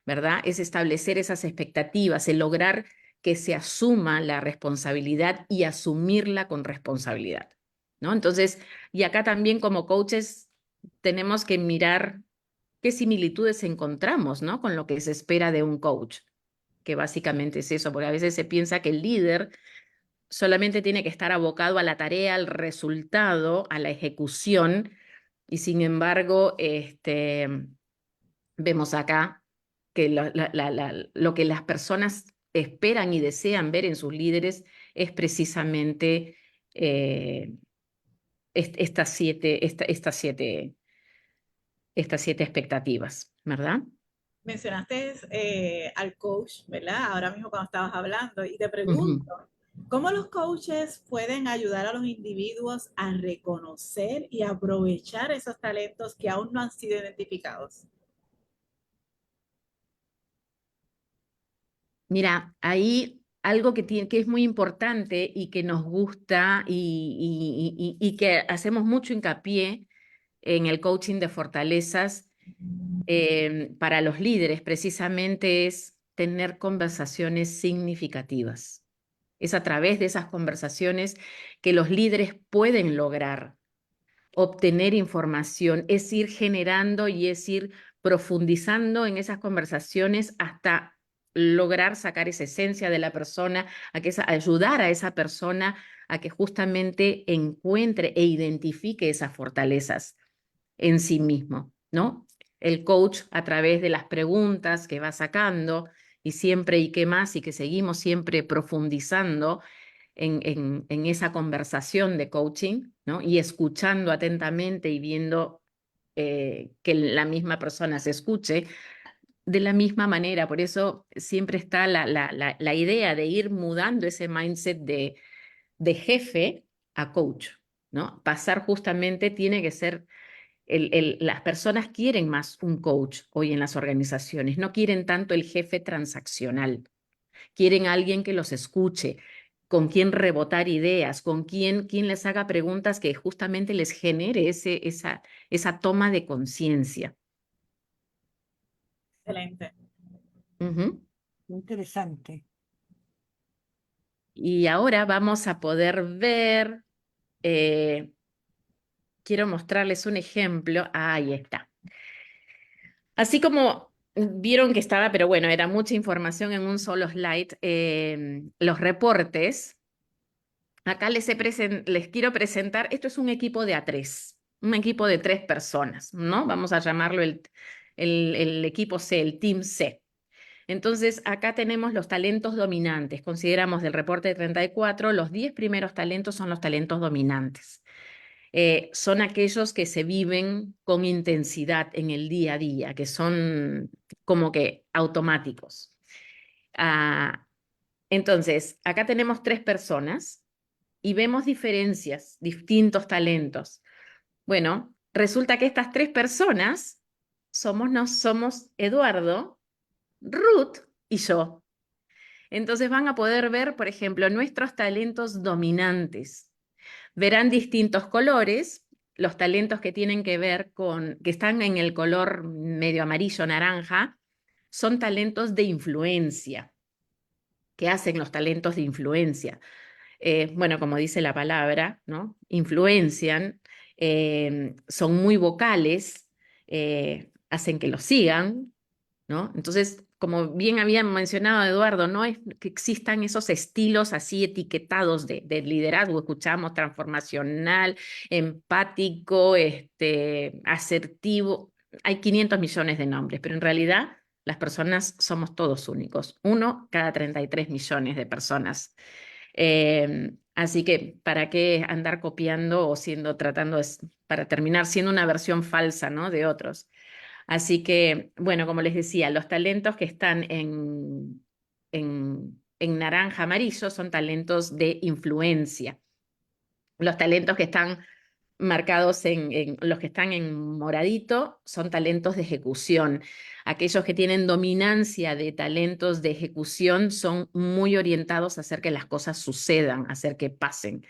¿verdad? Es establecer esas expectativas, el lograr que se asuma la responsabilidad y asumirla con responsabilidad, ¿no? Entonces, y acá también como coaches tenemos que mirar qué similitudes encontramos, ¿no? Con lo que se espera de un coach, que básicamente es eso, porque a veces se piensa que el líder solamente tiene que estar abocado a la tarea, al resultado, a la ejecución, y sin embargo, vemos acá que lo que las personas esperan y desean ver en sus líderes es precisamente estas siete expectativas, ¿verdad? Mencionaste al coach, ¿verdad? Ahora mismo cuando estabas hablando, y te Ujú. pregunto, ¿cómo los coaches pueden ayudar a los individuos a reconocer y aprovechar esos talentos que aún no han sido identificados? Mira, ahí algo que es muy importante y que nos gusta y que hacemos mucho hincapié en el coaching de fortalezas para los líderes precisamente es tener conversaciones significativas. Es a través de esas conversaciones que los líderes pueden lograr obtener información, es ir generando y es ir profundizando en esas conversaciones hasta lograr sacar esa esencia de la persona, ayudar a esa persona a que justamente encuentre e identifique esas fortalezas en sí mismo, ¿no? El coach, a través de las preguntas que va sacando y siempre y qué más, y que seguimos siempre profundizando en esa conversación de coaching, ¿no? Y escuchando atentamente y viendo que la misma persona se escuche de la misma manera. Por eso siempre está la idea de ir mudando ese mindset de jefe a coach, ¿no? Pasar justamente tiene que ser las personas quieren más un coach hoy en las organizaciones, no quieren tanto el jefe transaccional, quieren a alguien que los escuche, con quien rebotar ideas, con quien les haga preguntas que justamente les genere esa toma de conciencia. Excelente. Ujú. Interesante. Y ahora vamos a poder ver, quiero mostrarles un ejemplo. Ahí está. Así como vieron que estaba, pero bueno, era mucha información en un solo slide, los reportes. Acá les quiero presentar, esto es un equipo de A3, un equipo de 3 personas, ¿no? Vamos a llamarlo el equipo C, el Team C. Entonces, acá tenemos los talentos dominantes. Consideramos del reporte de 34, los 10 primeros talentos son los talentos dominantes. Son aquellos que se viven con intensidad en el día a día, que son como que automáticos. Entonces, acá tenemos 3 personas y vemos diferencias, distintos talentos. Bueno, resulta que estas 3 personas somos Eduardo, Ruth y yo. Entonces van a poder ver, por ejemplo, nuestros talentos dominantes. Verán distintos colores, los talentos que tienen que ver que están en el color medio amarillo, naranja, son talentos de influencia. ¿Qué hacen los talentos de influencia? Bueno, como dice la palabra, ¿no? Influencian, son muy vocales, hacen que los sigan, ¿no? Entonces, como bien había mencionado Eduardo, no es que existan esos estilos así etiquetados de liderazgo. Escuchamos transformacional, empático, asertivo. Hay 500 millones de nombres, pero en realidad las personas somos todos únicos. 1 cada 33 millones de personas. Así que, ¿para qué andar copiando o para terminar siendo una versión falsa, ¿no? de otros? Así que, bueno, como les decía, los talentos que están en naranja amarillo son talentos de influencia. Los talentos que están marcados en los que están en moradito, son talentos de ejecución. Aquellos que tienen dominancia de talentos de ejecución son muy orientados a hacer que las cosas sucedan, a hacer que pasen.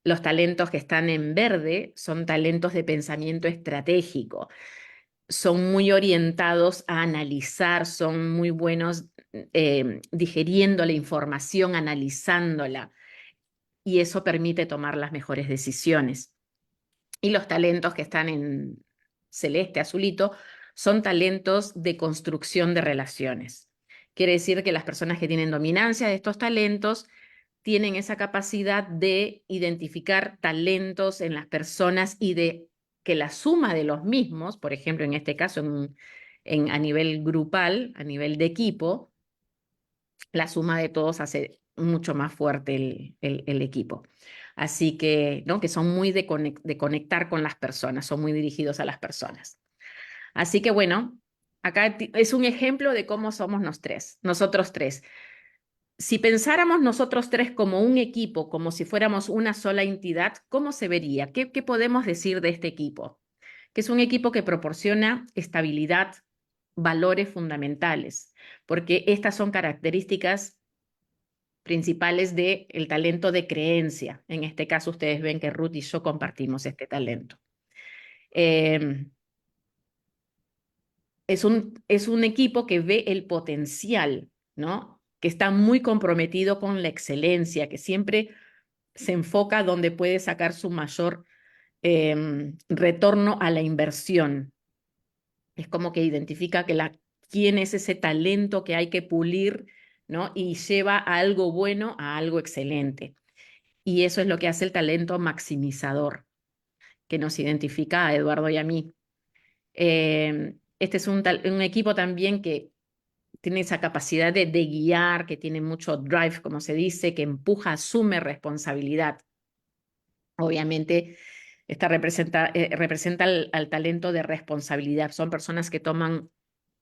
Los talentos que están en verde son talentos de pensamiento estratégico. Son muy orientados a analizar, son muy buenos digiriendo la información, analizándola, y eso permite tomar las mejores decisiones. Y los talentos que están en celeste, azulito, son talentos de construcción de relaciones. Quiere decir que las personas que tienen dominancia de estos talentos tienen esa capacidad de identificar talentos en las personas y de que la suma de los mismos, por ejemplo, en este caso a nivel grupal, a nivel de equipo, la suma de todos hace mucho más fuerte el equipo. Así que, ¿no? Que son muy de conectar con las personas, son muy dirigidos a las personas. Así que bueno, acá es un ejemplo de cómo somos nosotros tres. Si pensáramos nosotros tres como un equipo, como si fuéramos una sola entidad, ¿cómo se vería? ¿Qué podemos decir de este equipo? Que es un equipo que proporciona estabilidad, valores fundamentales, porque estas son características principales del talento de creencia. En este caso, ustedes ven que Ruth y yo compartimos este talento. Es un equipo que ve el potencial, ¿no? Que está muy comprometido con la excelencia, que siempre se enfoca donde puede sacar su mayor retorno a la inversión. Es como que identifica quién es ese talento que hay que pulir, ¿no? Y lleva a algo bueno a algo excelente. Y eso es lo que hace el talento maximizador, que nos identifica a Eduardo y a mí. Este es un equipo también que tiene esa capacidad de guiar, que tiene mucho drive, como se dice, que empuja, asume responsabilidad. Obviamente, esta representa al talento de responsabilidad. Son personas que toman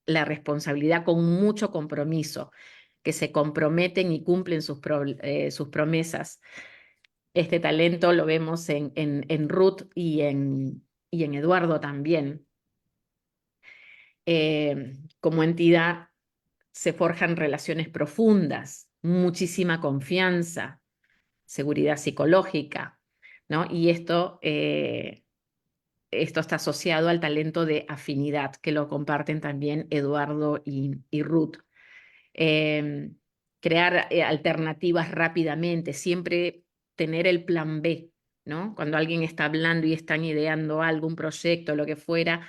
la responsabilidad con mucho compromiso, que se comprometen y cumplen sus promesas. Este talento lo vemos en Ruth y en Eduardo también. Como entidad se forjan relaciones profundas, muchísima confianza, seguridad psicológica, ¿no? Y esto está asociado al talento de afinidad, que lo comparten también Eduardo y Ruth. Crear alternativas rápidamente, siempre tener el plan B, ¿no? Cuando alguien está hablando y están ideando algo, un proyecto, lo que fuera,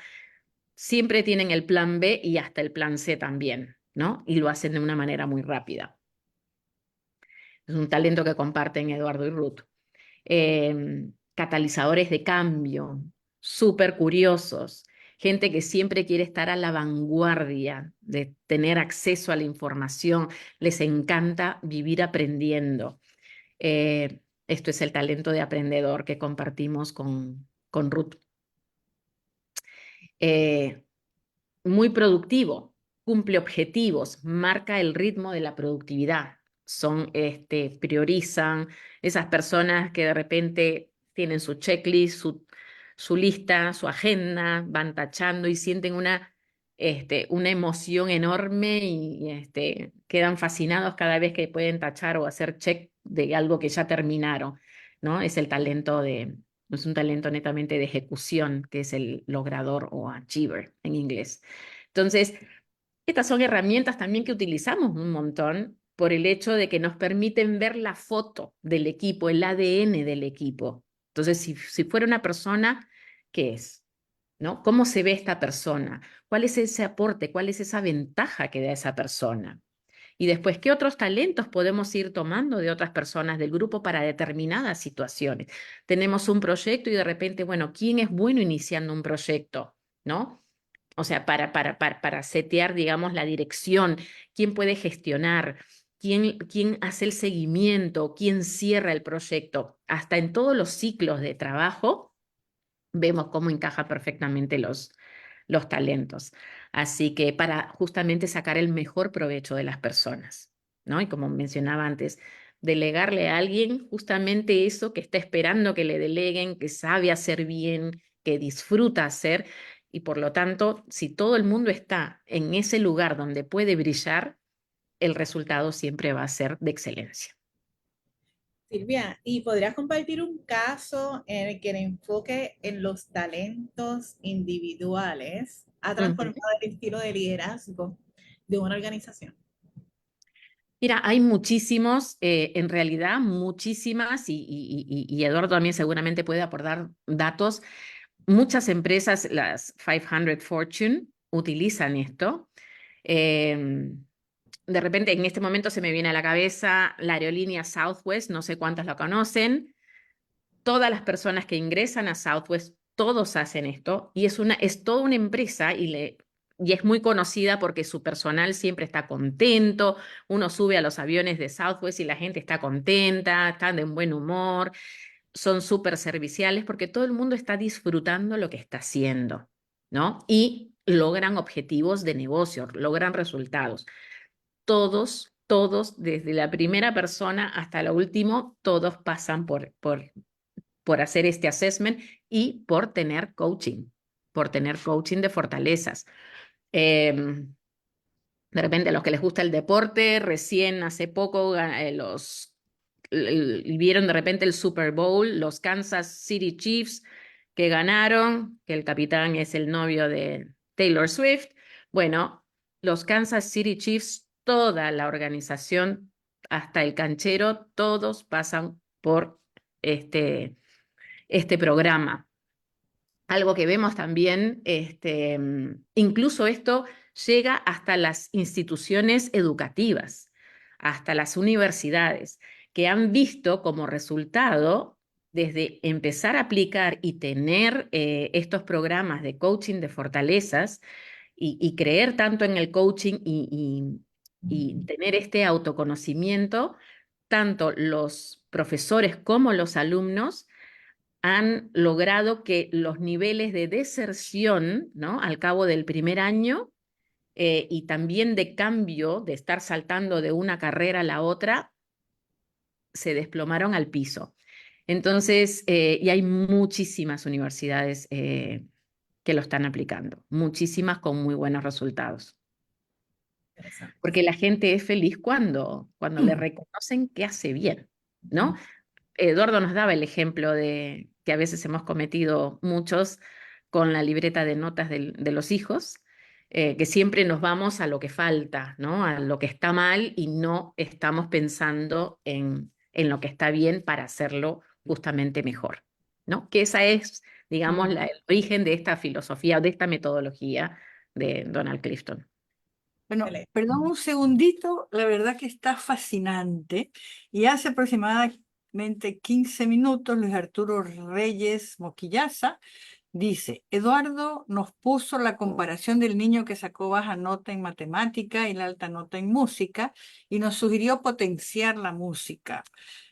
siempre tienen el plan B y hasta el plan C también, ¿no? Y lo hacen de una manera muy rápida. Es un talento que comparten Eduardo y Ruth. Catalizadores de cambio, súper curiosos, gente que siempre quiere estar a la vanguardia de tener acceso a la información, les encanta vivir aprendiendo. Esto es el talento de aprendedor que compartimos con Ruth. Muy productivo, cumple objetivos, marca el ritmo de la productividad. Priorizan esas personas que de repente tienen su checklist, su lista, su agenda, van tachando y sienten una emoción enorme y quedan fascinados cada vez que pueden tachar o hacer check de algo que ya terminaron, ¿no? Es un talento netamente de ejecución, que es el logrador o achiever en inglés. Entonces, estas son herramientas también que utilizamos un montón por el hecho de que nos permiten ver la foto del equipo, el ADN del equipo. Entonces, si fuera una persona, ¿qué es? ¿No? ¿Cómo se ve esta persona? ¿Cuál es ese aporte? ¿Cuál es esa ventaja que da esa persona? Y después, ¿qué otros talentos podemos ir tomando de otras personas del grupo para determinadas situaciones? Tenemos un proyecto y de repente, bueno, ¿quién es bueno iniciando un proyecto? ¿No? O sea, para setear, digamos, la dirección, quién puede gestionar, quién hace el seguimiento, quién cierra el proyecto. Hasta en todos los ciclos de trabajo vemos cómo encajan perfectamente los talentos. Así que para justamente sacar el mejor provecho de las personas, ¿no? Y como mencionaba antes, delegarle a alguien justamente eso que está esperando que le deleguen, que sabe hacer bien, que disfruta hacer, y por lo tanto, si todo el mundo está en ese lugar donde puede brillar, el resultado siempre va a ser de excelencia. Silvia, ¿y podrías compartir un caso en el que el enfoque en los talentos individuales ha transformado el estilo de liderazgo de una organización? Mira, hay muchísimos, en realidad muchísimas, y Eduardo también seguramente puede aportar datos. Muchas empresas, las 500 Fortune, utilizan esto. De repente, en este momento se me viene a la cabeza la aerolínea Southwest, no sé cuántas lo conocen. Todas las personas que ingresan a Southwest, todos hacen esto, y es toda una empresa y es muy conocida porque su personal siempre está contento. Uno sube a los aviones de Southwest y la gente está contenta, están de buen humor, son súper serviciales porque todo el mundo está disfrutando lo que está haciendo, ¿no? Y logran objetivos de negocio, logran resultados. Todos, desde la primera persona hasta lo último, todos pasan por hacer este assessment y por tener coaching de fortalezas. De repente, a los que les gusta el deporte, recién hace poco vieron de repente el Super Bowl, los Kansas City Chiefs que ganaron, que el capitán es el novio de Taylor Swift. Bueno, los Kansas City Chiefs, toda la organización, hasta el canchero, todos pasan por este programa. Algo que vemos también, incluso esto llega hasta las instituciones educativas, hasta las universidades, que han visto como resultado, desde empezar a aplicar y tener estos programas de coaching de fortalezas y creer tanto en el coaching y tener este autoconocimiento, tanto los profesores como los alumnos han logrado que los niveles de deserción, ¿no?, al cabo del primer año y también de cambio, de estar saltando de una carrera a la otra, se desplomaron al piso. Entonces, y hay muchísimas universidades que lo están aplicando, muchísimas con muy buenos resultados. Porque la gente es feliz cuando le reconocen que hace bien, ¿no? Eduardo nos daba el ejemplo de que a veces hemos cometido muchos con la libreta de notas de los hijos, que siempre nos vamos a lo que falta, ¿no? A lo que está mal y no estamos pensando en lo que está bien para hacerlo justamente mejor, ¿no? Que esa es, digamos, el origen de esta filosofía, de esta metodología de Donald Clifton. Bueno, perdón un segundito, la verdad que está fascinante. Y hace aproximadamente 15 minutos, Luis Arturo Reyes Moquillaza dice: Eduardo nos puso la comparación del niño que sacó baja nota en matemática y la alta nota en música y nos sugirió potenciar la música.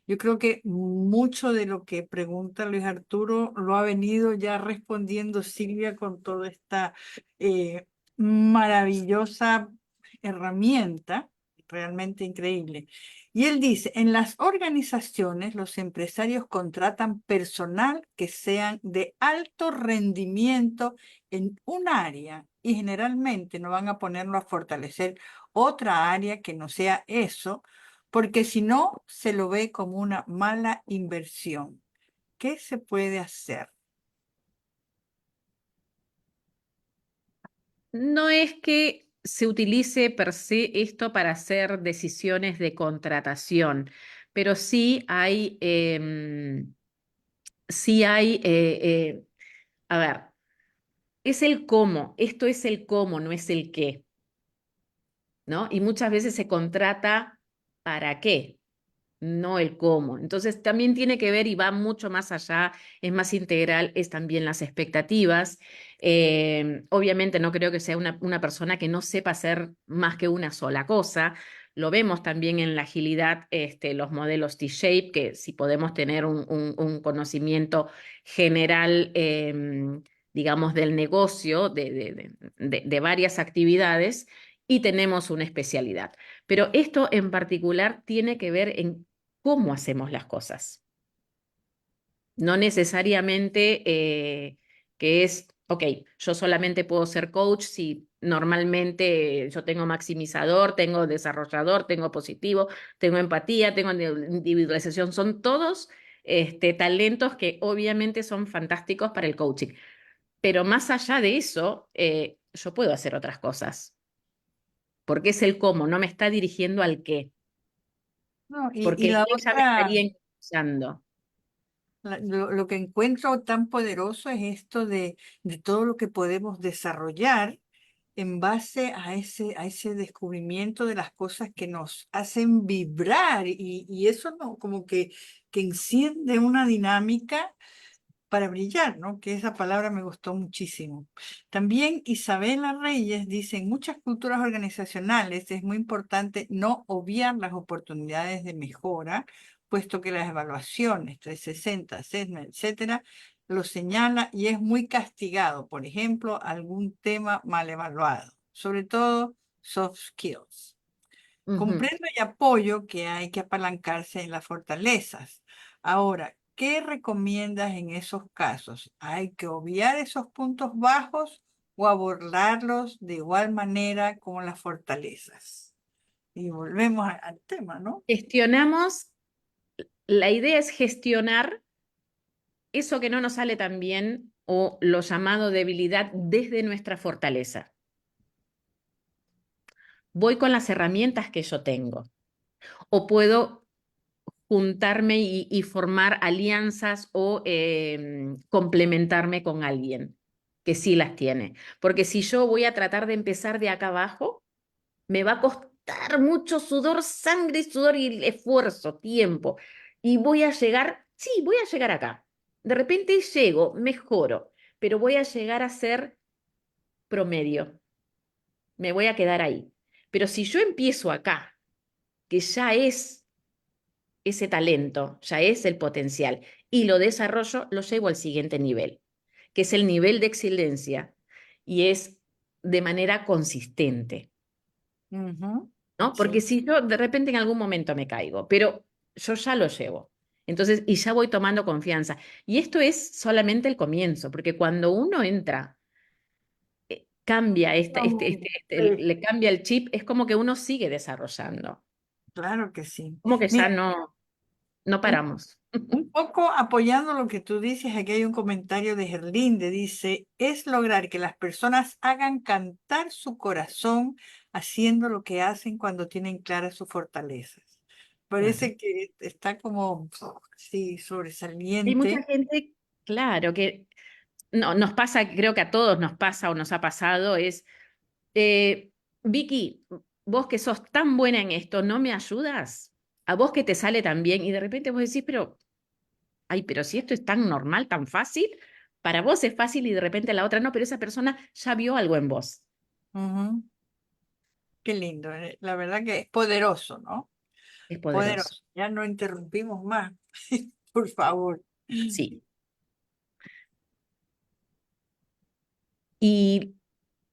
Yo creo que mucho de lo que pregunta Luis Arturo lo ha venido ya respondiendo Silvia con toda esta maravillosa herramienta, realmente increíble. Y él dice: en las organizaciones los empresarios contratan personal que sean de alto rendimiento en un área y generalmente no van a ponerlo a fortalecer otra área que no sea eso, porque si no se lo ve como una mala inversión. ¿Qué se puede hacer? No es que se utilice per se esto para hacer decisiones de contratación, pero sí hay, a ver, es el cómo, esto es el cómo, no es el qué, ¿no? Y muchas veces se contrata para qué, no el cómo. Entonces también tiene que ver y va mucho más allá, es más integral, es también las expectativas. Obviamente no creo que sea una persona que no sepa hacer más que una sola cosa. Lo vemos también en la agilidad, los modelos T-Shape, que si podemos tener un conocimiento general, digamos, del negocio, de varias actividades, y tenemos una especialidad. Pero esto en particular tiene que ver en cómo hacemos las cosas. No necesariamente que es, ok, yo solamente puedo ser coach si normalmente yo tengo maximizador, tengo desarrollador, tengo positivo, tengo empatía, tengo individualización. Son todos talentos que obviamente son fantásticos para el coaching. Pero más allá de eso, yo puedo hacer otras cosas. Porque es el cómo, no me está dirigiendo al qué. No, y Porque la el qué ya me otra, estaría impulsando. lo que encuentro tan poderoso es esto de todo lo que podemos desarrollar en base a ese descubrimiento de las cosas que nos hacen vibrar y eso no, como que enciende una dinámica para brillar, ¿no? Que esa palabra me gustó muchísimo. También Isabela Reyes dice, en muchas culturas organizacionales es muy importante no obviar las oportunidades de mejora, puesto que las evaluaciones 360, assessment, etcétera, lo señala y es muy castigado. Por ejemplo, algún tema mal evaluado, sobre todo soft skills. Ujú. Comprendo y apoyo que hay que apalancarse en las fortalezas. Ahora, ¿qué recomiendas en esos casos? ¿Hay que obviar esos puntos bajos o abordarlos de igual manera como las fortalezas? Y volvemos al tema, ¿no? Gestionamos, la idea es gestionar eso que no nos sale tan bien o lo llamado debilidad desde nuestra fortaleza. Voy con las herramientas que yo tengo o puedo juntarme y formar alianzas o complementarme con alguien que sí las tiene. Porque si yo voy a tratar de empezar de acá abajo, me va a costar mucho sudor, sangre, sudor y esfuerzo, tiempo. Y voy a llegar, sí, voy a llegar acá. De repente llego, mejoro, pero voy a llegar a ser promedio. Me voy a quedar ahí. Pero si yo empiezo acá, que ya es ese talento, ya es el potencial, y lo desarrollo, lo llevo al siguiente nivel, que es el nivel de excelencia, y es de manera consistente. Ujú, ¿No? Porque sí, si yo de repente en algún momento me caigo, pero yo ya lo llevo. Entonces, y ya voy tomando confianza. Y esto es solamente el comienzo, porque cuando uno entra, cambia, sí, le cambia el chip, es como que uno sigue desarrollando, claro que sí. como que ya Mira, no paramos. un poco apoyando lo que tú dices, aquí hay un comentario de Gerlinde, dice, es lograr que las personas hagan cantar su corazón haciendo lo que hacen cuando tienen claras sus fortalezas. Claro. Parece que está como, sí, Hay mucha sobresaliente. gente, claro, que no, nos pasa, creo que a todos nos pasa o nos ha pasado, es, eh, Vicky, vos que sos tan buena en esto, ¿no me ayudas? A vos que te sale tan bien y de repente vos decís, pero, ay, pero si esto es tan normal, tan fácil, para vos es fácil y de repente la otra no, pero esa persona ya vio algo en vos. Ujú, qué lindo, la verdad que es poderoso, ¿no? Es poderoso. Poderoso. Ya no interrumpimos más, por favor. Sí. Y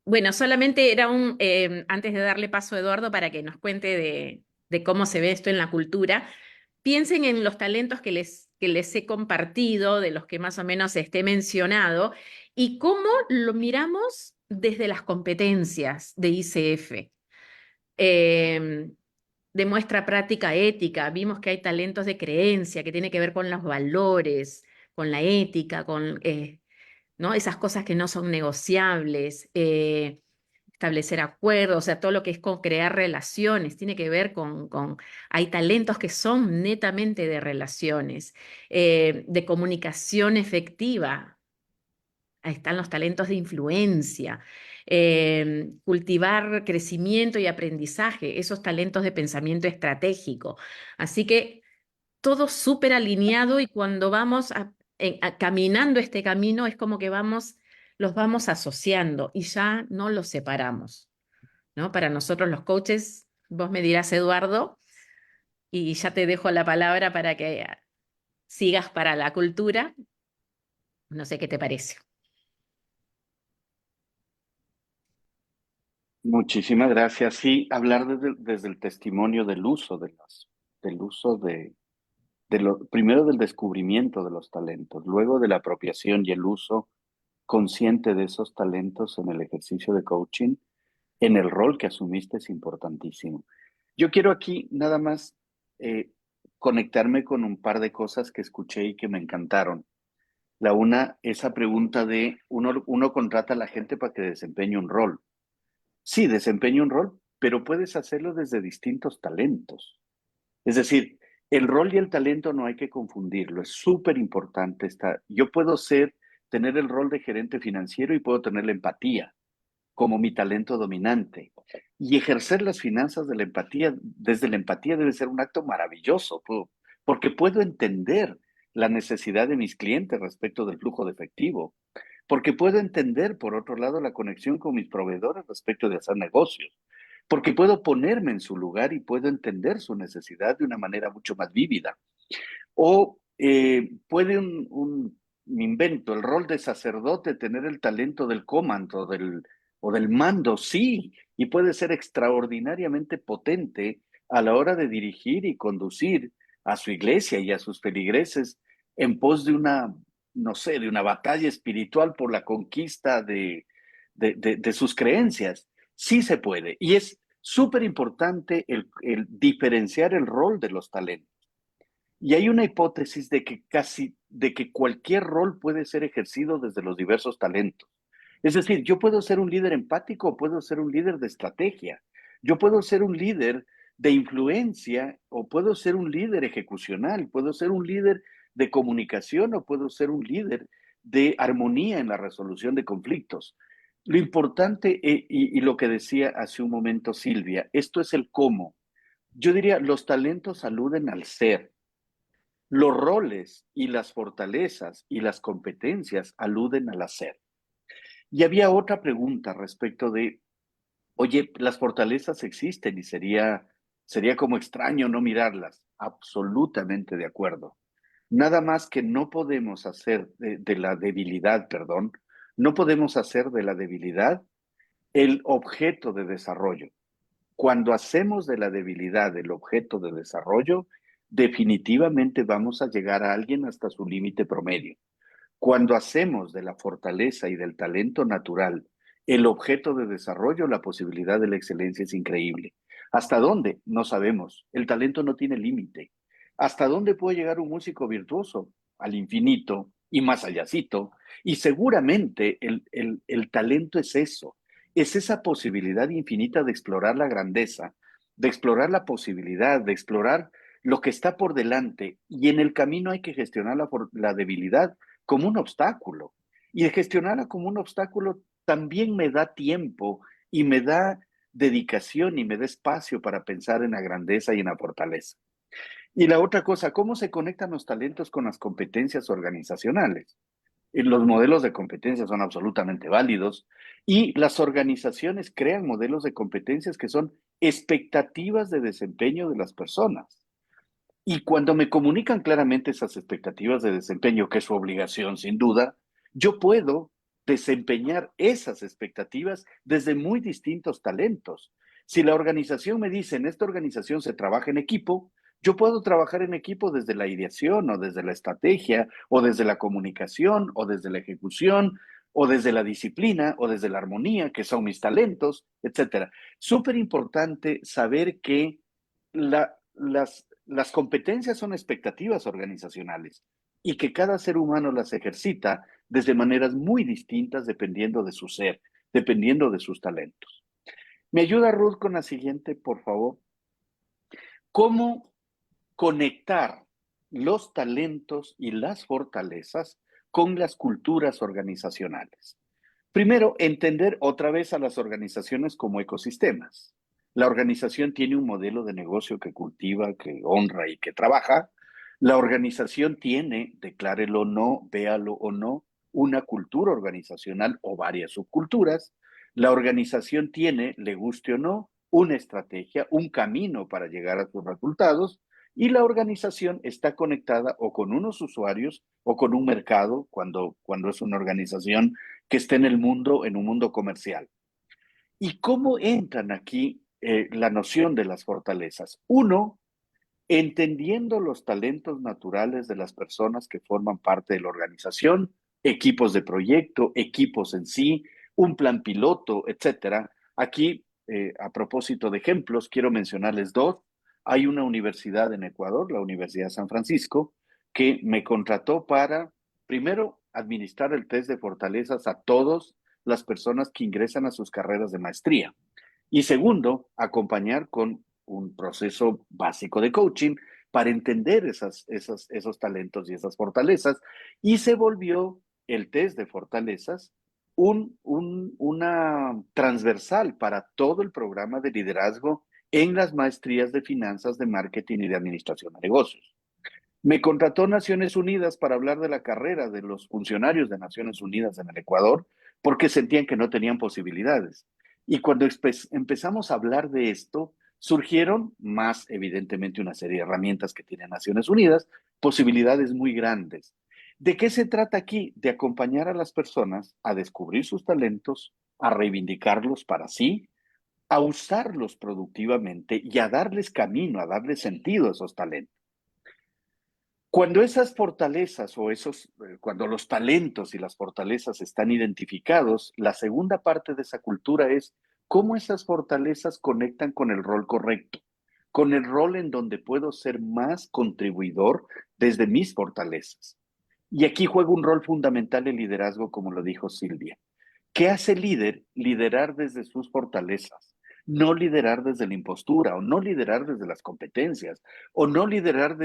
bueno, solamente era antes de darle paso a Eduardo para que nos cuente de cómo se ve esto en la cultura, piensen en los talentos que les he compartido, de los que más o menos esté mencionado, y cómo lo miramos desde las competencias de ICF. Eh, de muestra práctica ética, vimos que hay talentos de creencia que tiene que ver con los valores, con la ética, con ¿no? Esas cosas que no son negociables, establecer acuerdos, o sea, todo lo que es con crear relaciones, tiene que ver hay talentos que son netamente de relaciones, de comunicación efectiva. Ahí están los talentos de influencia, cultivar crecimiento y aprendizaje, esos talentos de pensamiento estratégico. Así que todo súper alineado y cuando vamos caminando este camino es como que los vamos asociando y ya no los separamos, ¿no? Para nosotros los coaches, vos me dirás, Eduardo, y ya te dejo la palabra para que sigas para la cultura. No sé qué te parece. Muchísimas gracias. Sí, hablar desde el testimonio del uso del uso primero del descubrimiento de los talentos, luego de la apropiación y el uso consciente de esos talentos en el ejercicio de coaching, en el rol que asumiste es importantísimo. Yo quiero aquí nada más conectarme con un par de cosas que escuché y que me encantaron. La una, esa pregunta de uno contrata a la gente para que desempeñe un rol. Sí, desempeña un rol, pero puedes hacerlo desde distintos talentos. Es decir, el rol y el talento no hay que confundirlo, es súper importante. Yo puedo tener el rol de gerente financiero y puedo tener la empatía como mi talento dominante. Y ejercer las finanzas de la empatía, desde la empatía debe ser un acto maravilloso, porque puedo entender la necesidad de mis clientes respecto del flujo de efectivo, porque puedo entender, por otro lado, la conexión con mis proveedores respecto de hacer negocios, porque puedo ponerme en su lugar y puedo entender su necesidad de una manera mucho más vívida. O puede me invento, el rol de sacerdote tener el talento del comando o del mando, sí, y puede ser extraordinariamente potente a la hora de dirigir y conducir a su iglesia y a sus feligreses en pos de no sé, de una batalla espiritual por la conquista de sus creencias. Sí se puede. Y es súper importante el diferenciar el rol de los talentos. Y hay una hipótesis de que cualquier rol puede ser ejercido desde los diversos talentos. Es decir, yo puedo ser un líder empático o puedo ser un líder de estrategia. Yo puedo ser un líder de influencia o puedo ser un líder ejecucional. Puedo ser un líder de comunicación o puedo ser un líder de armonía en la resolución de conflictos. Lo importante, y lo que decía hace un momento Silvia, esto es el cómo. Yo diría, los talentos aluden al ser. Los roles y las fortalezas y las competencias aluden al hacer. Y había otra pregunta respecto de, oye, las fortalezas existen y sería como extraño no mirarlas. Absolutamente de acuerdo. Nada más que no podemos hacer de la debilidad, perdón, no podemos hacer de la debilidad el objeto de desarrollo. Cuando hacemos de la debilidad el objeto de desarrollo, definitivamente vamos a llegar a alguien hasta su límite promedio. Cuando hacemos de la fortaleza y del talento natural el objeto de desarrollo, la posibilidad de la excelencia es increíble. ¿Hasta dónde? No sabemos. El talento no tiene límite. ¿Hasta dónde puede llegar un músico virtuoso? Al infinito y más allácito. Y seguramente el talento es eso. Es esa posibilidad infinita de explorar la grandeza, de explorar la posibilidad, de explorar lo que está por delante. Y en el camino hay que gestionar la debilidad como un obstáculo. Y de gestionarla como un obstáculo también me da tiempo y me da dedicación y me da espacio para pensar en la grandeza y en la fortaleza. Y la otra cosa, ¿cómo se conectan los talentos con las competencias organizacionales? Los modelos de competencia son absolutamente válidos y las organizaciones crean modelos de competencias que son expectativas de desempeño de las personas. Y cuando me comunican claramente esas expectativas de desempeño, que es su obligación sin duda, yo puedo desempeñar esas expectativas desde muy distintos talentos. Si la organización me dice, en esta organización se trabaja en equipo, yo puedo trabajar en equipo desde la ideación o desde la estrategia o desde la comunicación o desde la ejecución o desde la disciplina o desde la armonía, que son mis talentos, etcétera. Súper importante saber que las competencias son expectativas organizacionales y que cada ser humano las ejercita desde maneras muy distintas dependiendo de su ser, dependiendo de sus talentos. ¿Me ayuda Ruth con la siguiente, por favor? ¿Cómo conectar los talentos y las fortalezas con las culturas organizacionales? Primero, entender otra vez a las organizaciones como ecosistemas. La organización tiene un modelo de negocio que cultiva, que honra y que trabaja. La organización tiene, declárelo o no, véalo o no, una cultura organizacional o varias subculturas. La organización tiene, le guste o no, una estrategia, un camino para llegar a sus resultados. Y la organización está conectada o con unos usuarios o con un mercado cuando es una organización que esté en un mundo comercial. ¿Y cómo entran aquí la noción de las fortalezas? Uno, entendiendo los talentos naturales de las personas que forman parte de la organización, equipos de proyecto, equipos en sí, un plan piloto, etcétera. Aquí, a propósito de ejemplos, quiero mencionarles dos. Hay una universidad en Ecuador, la Universidad de San Francisco, que me contrató para, primero, administrar el test de fortalezas a todas las personas que ingresan a sus carreras de maestría. Y segundo, acompañar con un proceso básico de coaching para entender esos talentos y esas fortalezas. Y se volvió el test de fortalezas una transversal para todo el programa de liderazgo en las maestrías de finanzas, de marketing y de administración de negocios. Me contrató Naciones Unidas para hablar de la carrera de los funcionarios de Naciones Unidas en el Ecuador, porque sentían que no tenían posibilidades. Y cuando empezamos a hablar de esto, surgieron más, evidentemente, una serie de herramientas que tiene Naciones Unidas, posibilidades muy grandes. ¿De qué se trata aquí? De acompañar a las personas a descubrir sus talentos, a reivindicarlos para sí, a usarlos productivamente y a darles camino, a darles sentido a esos talentos. Cuando esas fortalezas cuando los talentos y las fortalezas están identificados, la segunda parte de esa cultura es cómo esas fortalezas conectan con el rol correcto, con el rol en donde puedo ser más contribuidor desde mis fortalezas. Y aquí juega un rol fundamental el liderazgo, como lo dijo Silvia. ¿Qué hace el líder? Liderar desde sus fortalezas, no liderar desde la impostura, o no liderar desde las competencias, o no liderar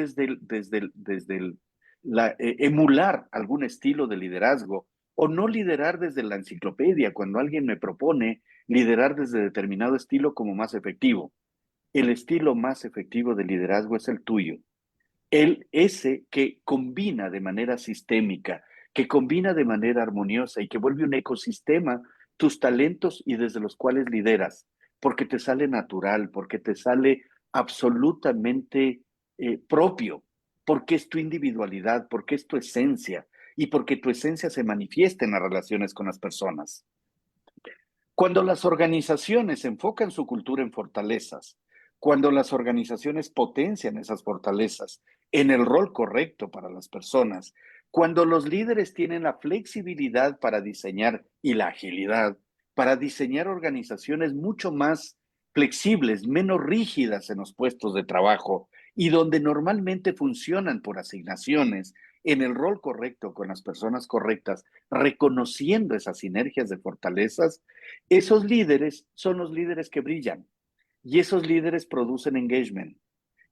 emular algún estilo de liderazgo, o no liderar desde la enciclopedia cuando alguien me propone liderar desde determinado estilo como más efectivo. El estilo más efectivo de liderazgo es el tuyo. Ese que combina de manera sistémica, que combina de manera armoniosa y que vuelve un ecosistema tus talentos y desde los cuales lideras, porque te sale natural, porque te sale absolutamente propio, porque es tu individualidad, porque es tu esencia y porque tu esencia se manifiesta en las relaciones con las personas. Cuando las organizaciones enfocan su cultura en fortalezas, cuando las organizaciones potencian esas fortalezas en el rol correcto para las personas, cuando los líderes tienen la flexibilidad para diseñar y la agilidad para diseñar organizaciones mucho más flexibles, menos rígidas en los puestos de trabajo y donde normalmente funcionan por asignaciones en el rol correcto con las personas correctas, reconociendo esas sinergias de fortalezas, esos líderes son los líderes que brillan y esos líderes producen engagement.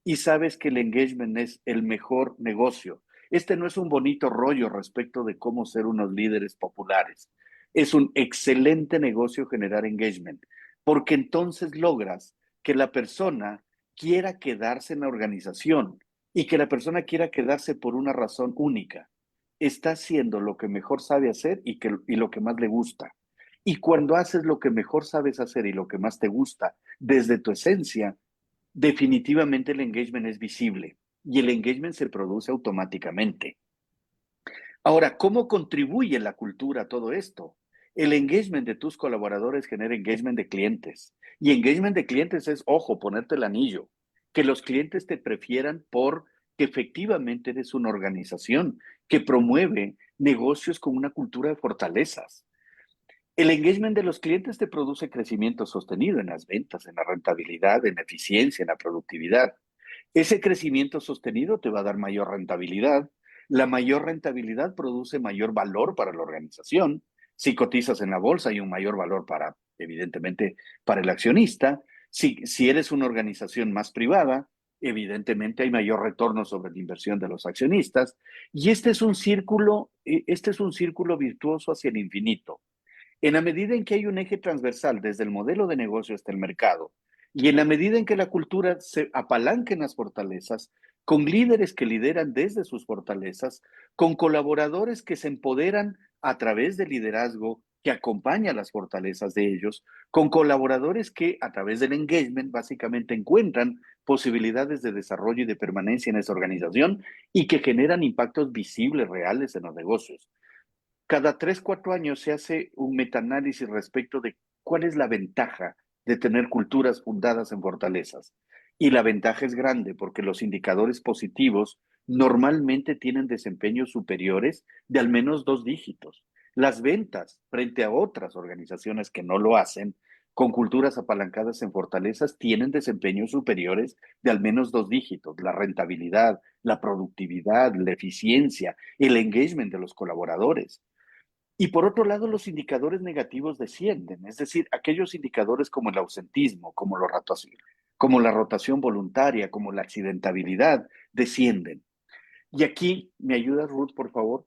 Y sabes que el engagement es el mejor negocio. Este no es un bonito rollo respecto de cómo ser unos líderes populares. Es un excelente negocio generar engagement, porque entonces logras que la persona quiera quedarse en la organización y que la persona quiera quedarse por una razón única. Está haciendo lo que mejor sabe hacer y lo que más le gusta. Y cuando haces lo que mejor sabes hacer y lo que más te gusta desde tu esencia, definitivamente el engagement es visible y el engagement se produce automáticamente. Ahora, ¿cómo contribuye la cultura a todo esto? El engagement de tus colaboradores genera engagement de clientes. Y engagement de clientes es, ojo, ponerte el anillo. Que los clientes te prefieran porque efectivamente eres una organización que promueve negocios con una cultura de fortalezas. El engagement de los clientes te produce crecimiento sostenido en las ventas, en la rentabilidad, en la eficiencia, en la productividad. Ese crecimiento sostenido te va a dar mayor rentabilidad. La mayor rentabilidad produce mayor valor para la organización. Si cotizas en la bolsa, hay un mayor valor evidentemente, para el accionista. Si eres una organización más privada, evidentemente hay mayor retorno sobre la inversión de los accionistas. Y este es un círculo virtuoso hacia el infinito. En la medida en que hay un eje transversal desde el modelo de negocio hasta el mercado, y en la medida en que la cultura se apalanca en las fortalezas, con líderes que lideran desde sus fortalezas, con colaboradores que se empoderan a través del liderazgo que acompaña las fortalezas de ellos, con colaboradores que a través del engagement básicamente encuentran posibilidades de desarrollo y de permanencia en esa organización y que generan impactos visibles, reales en los negocios. Cada 3, 4 años se hace un metaanálisis respecto de cuál es la ventaja de tener culturas fundadas en fortalezas. Y la ventaja es grande porque los indicadores positivos normalmente tienen desempeños superiores de al menos 2 dígitos. Las ventas frente a otras organizaciones que no lo hacen, con culturas apalancadas en fortalezas, tienen desempeños superiores de al menos 2 dígitos. La rentabilidad, la productividad, la eficiencia, el engagement de los colaboradores. Y por otro lado, los indicadores negativos descienden, es decir, aquellos indicadores como el ausentismo, como la rotación voluntaria, como la accidentabilidad, descienden. Y aquí, ¿me ayudas, Ruth, por favor?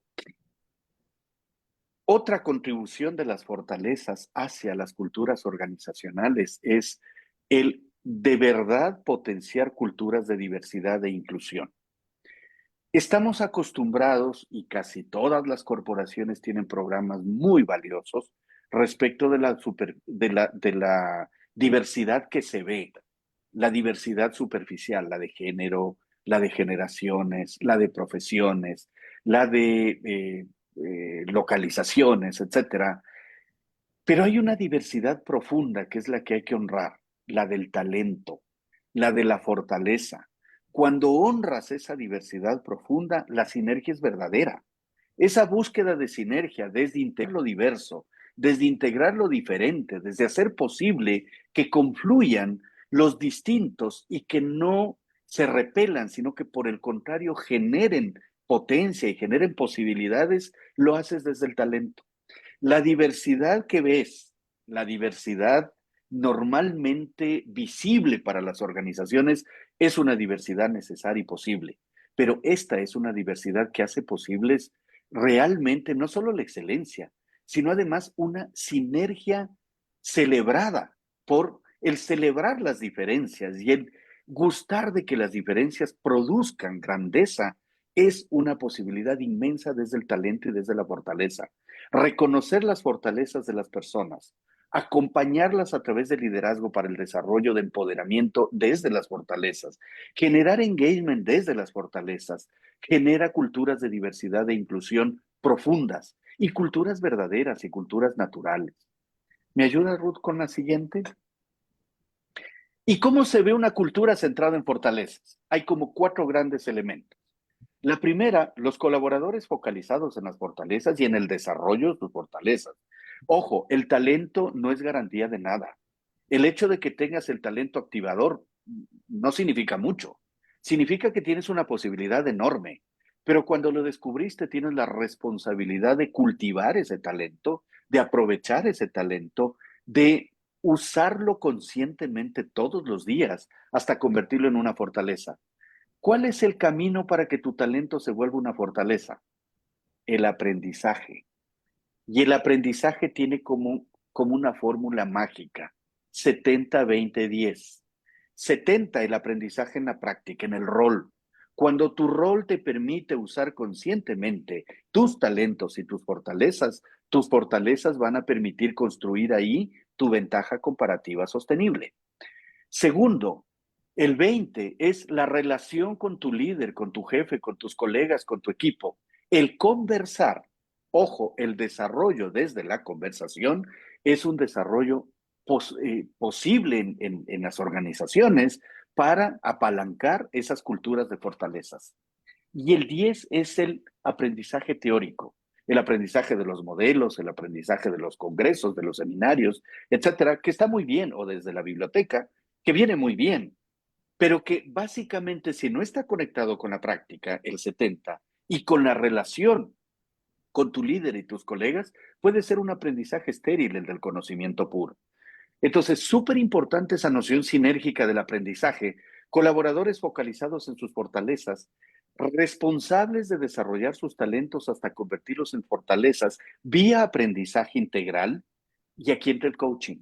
Otra contribución de las fortalezas hacia las culturas organizacionales es el de verdad potenciar culturas de diversidad e inclusión. Estamos acostumbrados, y casi todas las corporaciones tienen programas muy valiosos respecto de la diversidad que se ve, la diversidad superficial, la de género, la de generaciones, la de profesiones, la de localizaciones, etcétera. Pero hay una diversidad profunda que es la que hay que honrar, la del talento, la de la fortaleza. Cuando honras esa diversidad profunda, la sinergia es verdadera. Esa búsqueda de sinergia desde integrar lo diverso, desde integrar lo diferente, desde hacer posible que confluyan los distintos y que no se repelan, sino que por el contrario generen potencia y generen posibilidades, lo haces desde el talento. La diversidad que ves, la diversidad normalmente visible para las organizaciones, es una diversidad necesaria y posible, pero esta es una diversidad que hace posibles realmente no solo la excelencia, sino además una sinergia celebrada por el celebrar las diferencias y el gustar de que las diferencias produzcan grandeza es una posibilidad inmensa desde el talento y desde la fortaleza. Reconocer las fortalezas de las personas, acompañarlas a través del liderazgo para el desarrollo de empoderamiento desde las fortalezas, generar engagement desde las fortalezas, genera culturas de diversidad e inclusión profundas y culturas verdaderas y culturas naturales. ¿Me ayuda, Ruth, con la siguiente? ¿Y cómo se ve una cultura centrada en fortalezas? Hay como 4 grandes elementos. La primera, los colaboradores focalizados en las fortalezas y en el desarrollo de sus fortalezas. Ojo, el talento no es garantía de nada. El hecho de que tengas el talento activador no significa mucho. Significa que tienes una posibilidad enorme. Pero cuando lo descubriste, tienes la responsabilidad de cultivar ese talento, de aprovechar ese talento, de usarlo conscientemente todos los días hasta convertirlo en una fortaleza. ¿Cuál es el camino para que tu talento se vuelva una fortaleza? El aprendizaje. Y el aprendizaje tiene como una fórmula mágica, 70-20-10. 70, el aprendizaje en la práctica, en el rol. Cuando tu rol te permite usar conscientemente tus talentos y tus fortalezas van a permitir construir ahí tu ventaja comparativa sostenible. Segundo, el 20 es la relación con tu líder, con tu jefe, con tus colegas, con tu equipo. El conversar, ojo, el desarrollo desde la conversación es un desarrollo posible en las organizaciones para apalancar esas culturas de fortalezas. Y el 10 es el aprendizaje teórico, el aprendizaje de los modelos, el aprendizaje de los congresos, de los seminarios, etcétera, que está muy bien, o desde la biblioteca, que viene muy bien, pero que básicamente si no está conectado con la práctica, el 70, y con la relación con tu líder y tus colegas, puede ser un aprendizaje estéril el del conocimiento puro. Entonces, súper importante esa noción sinérgica del aprendizaje, colaboradores focalizados en sus fortalezas, responsables de desarrollar sus talentos hasta convertirlos en fortalezas vía aprendizaje integral, y aquí entra el coaching.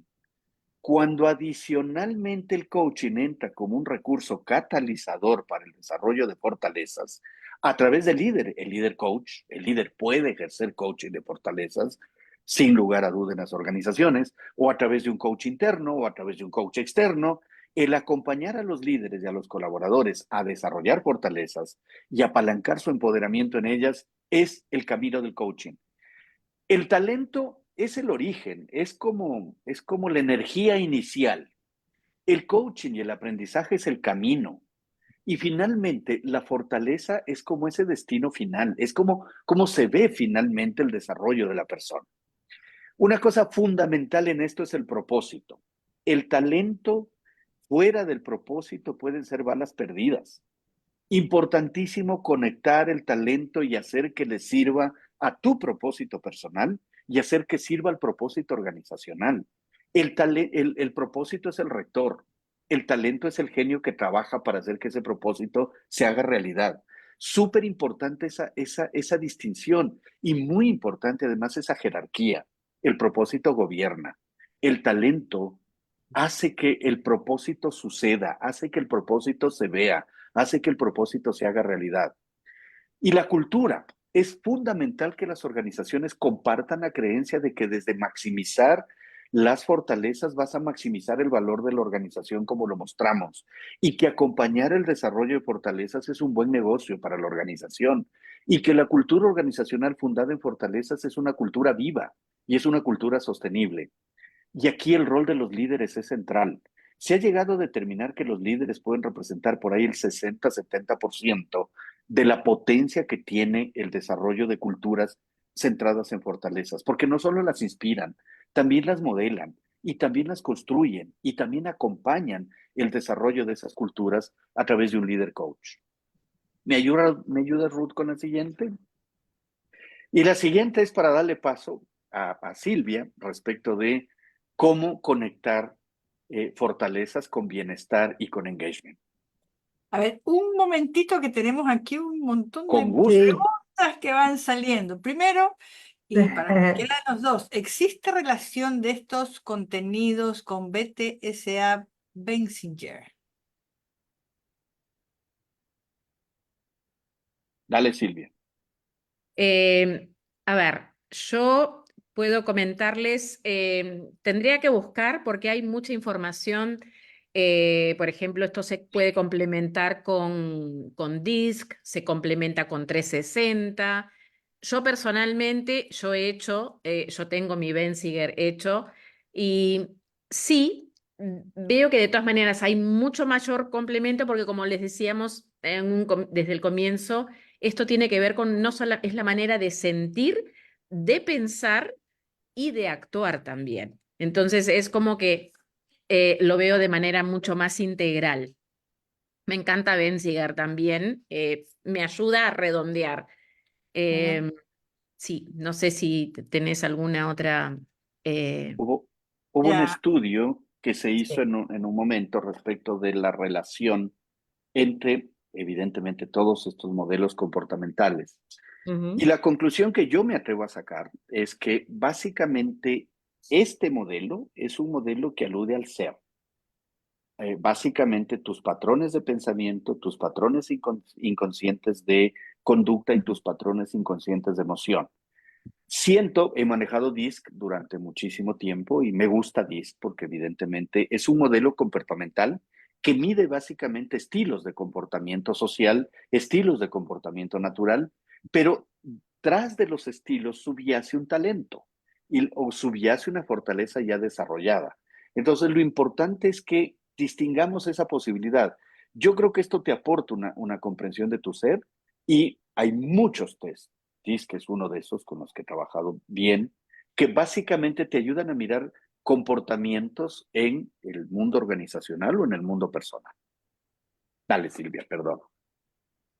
Cuando adicionalmente el coaching entra como un recurso catalizador para el desarrollo de fortalezas, a través del líder, el líder coach, el líder puede ejercer coaching de fortalezas, sin lugar a duda en las organizaciones, o a través de un coach interno o a través de un coach externo, el acompañar a los líderes y a los colaboradores a desarrollar fortalezas y apalancar su empoderamiento en ellas es el camino del coaching. El talento es el origen, es como la energía inicial. El coaching y el aprendizaje es el camino. Y finalmente, la fortaleza es como ese destino final, es como se ve finalmente el desarrollo de la persona. Una cosa fundamental en esto es el propósito. El talento fuera del propósito pueden ser balas perdidas. Importantísimo conectar el talento y hacer que le sirva a tu propósito personal y hacer que sirva al propósito organizacional. El propósito es el rector. El talento es el genio que trabaja para hacer que ese propósito se haga realidad. Súper importante esa distinción y muy importante además esa jerarquía. El propósito gobierna. El talento hace que el propósito suceda, hace que el propósito se vea, hace que el propósito se haga realidad. Y la cultura. Es fundamental que las organizaciones compartan la creencia de que desde maximizar las fortalezas vas a maximizar el valor de la organización como lo mostramos y que acompañar el desarrollo de fortalezas es un buen negocio para la organización y que la cultura organizacional fundada en fortalezas es una cultura viva y es una cultura sostenible. Y aquí el rol de los líderes es central. Se ha llegado a determinar que los líderes pueden representar por ahí el 60-70% de la potencia que tiene el desarrollo de culturas centradas en fortalezas, porque no solo las inspiran, también las modelan y también las construyen y también acompañan el desarrollo de esas culturas a través de un líder coach. ¿Me ayuda Ruth con la siguiente? Y la siguiente es para darle paso a Silvia respecto de cómo conectar fortalezas con bienestar y con engagement. A ver, un momentito que tenemos aquí un montón de Con gusto. Sí. preguntas que van saliendo. Primero, y para cualquiera de los dos, ¿existe relación de estos contenidos con BTSA Benzinger? Dale, Silvia. A ver, yo puedo comentarles, tendría que buscar porque hay mucha información. Por ejemplo, esto se puede complementar con DISC, se complementa con 360. Yo personalmente, yo tengo mi Benziger hecho y sí, veo que de todas maneras hay mucho mayor complemento porque como les decíamos desde el comienzo, esto tiene que ver con no solo es la manera de sentir, de pensar y de actuar también. Entonces es como que lo veo de manera mucho más integral. Me encanta Benziger también, me ayuda a redondear. Sí, no sé si tenés alguna otra. Hubo un Ya, estudio que se hizo Sí. en un momento respecto de la relación entre, evidentemente, todos estos modelos comportamentales. Y la conclusión que yo me atrevo a sacar es que básicamente este modelo es un modelo que alude al ser. Básicamente tus patrones de pensamiento, tus patrones inconscientes de conducta y tus patrones inconscientes de emoción. He manejado DISC durante muchísimo tiempo y me gusta DISC porque evidentemente es un modelo comportamental que mide básicamente estilos de comportamiento social, estilos de comportamiento natural, pero tras de los estilos subyace un talento o subyace una fortaleza ya desarrollada. Entonces, lo importante es que distingamos esa posibilidad. Yo creo que esto te aporta una comprensión de tu ser y hay muchos test. DISC es uno de esos con los que he trabajado bien, que básicamente te ayudan a mirar comportamientos en el mundo organizacional o en el mundo personal. Dale, Silvia, perdón.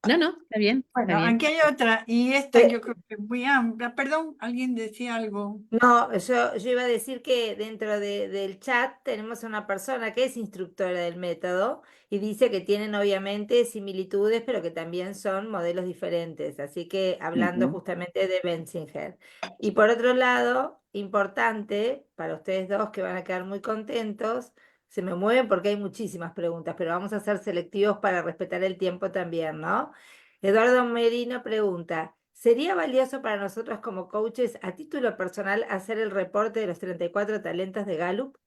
No, está bien, está bueno, bien. aquí hay otra, y esta Eh, yo creo que es muy amplia. Perdón, alguien decía algo. No, yo iba a decir que dentro del chat tenemos a una persona que es instructora del método y dice que tienen obviamente similitudes, pero que también son modelos diferentes. Así que hablando justamente de Benzinger. Y por otro lado, importante para ustedes dos que van a quedar muy contentos, se me mueven porque hay muchísimas preguntas, pero vamos a ser selectivos para respetar el tiempo también, ¿no? Eduardo Merino pregunta, ¿sería valioso para nosotros como coaches a título personal hacer el reporte de los 34 talentos de Gallup?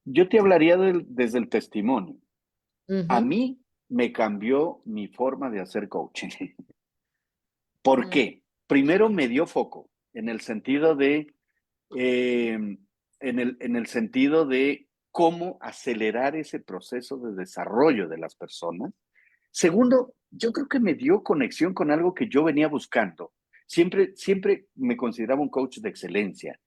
Yo te hablaría desde el testimonio. A Ujú. mí me cambió mi forma de hacer coaching. ¿Por qué? Primero me dio foco en el sentido de en el sentido de cómo acelerar ese proceso de desarrollo de las personas. Segundo, yo creo que me dio conexión con algo que yo venía buscando. Siempre me consideraba un coach de excelencia.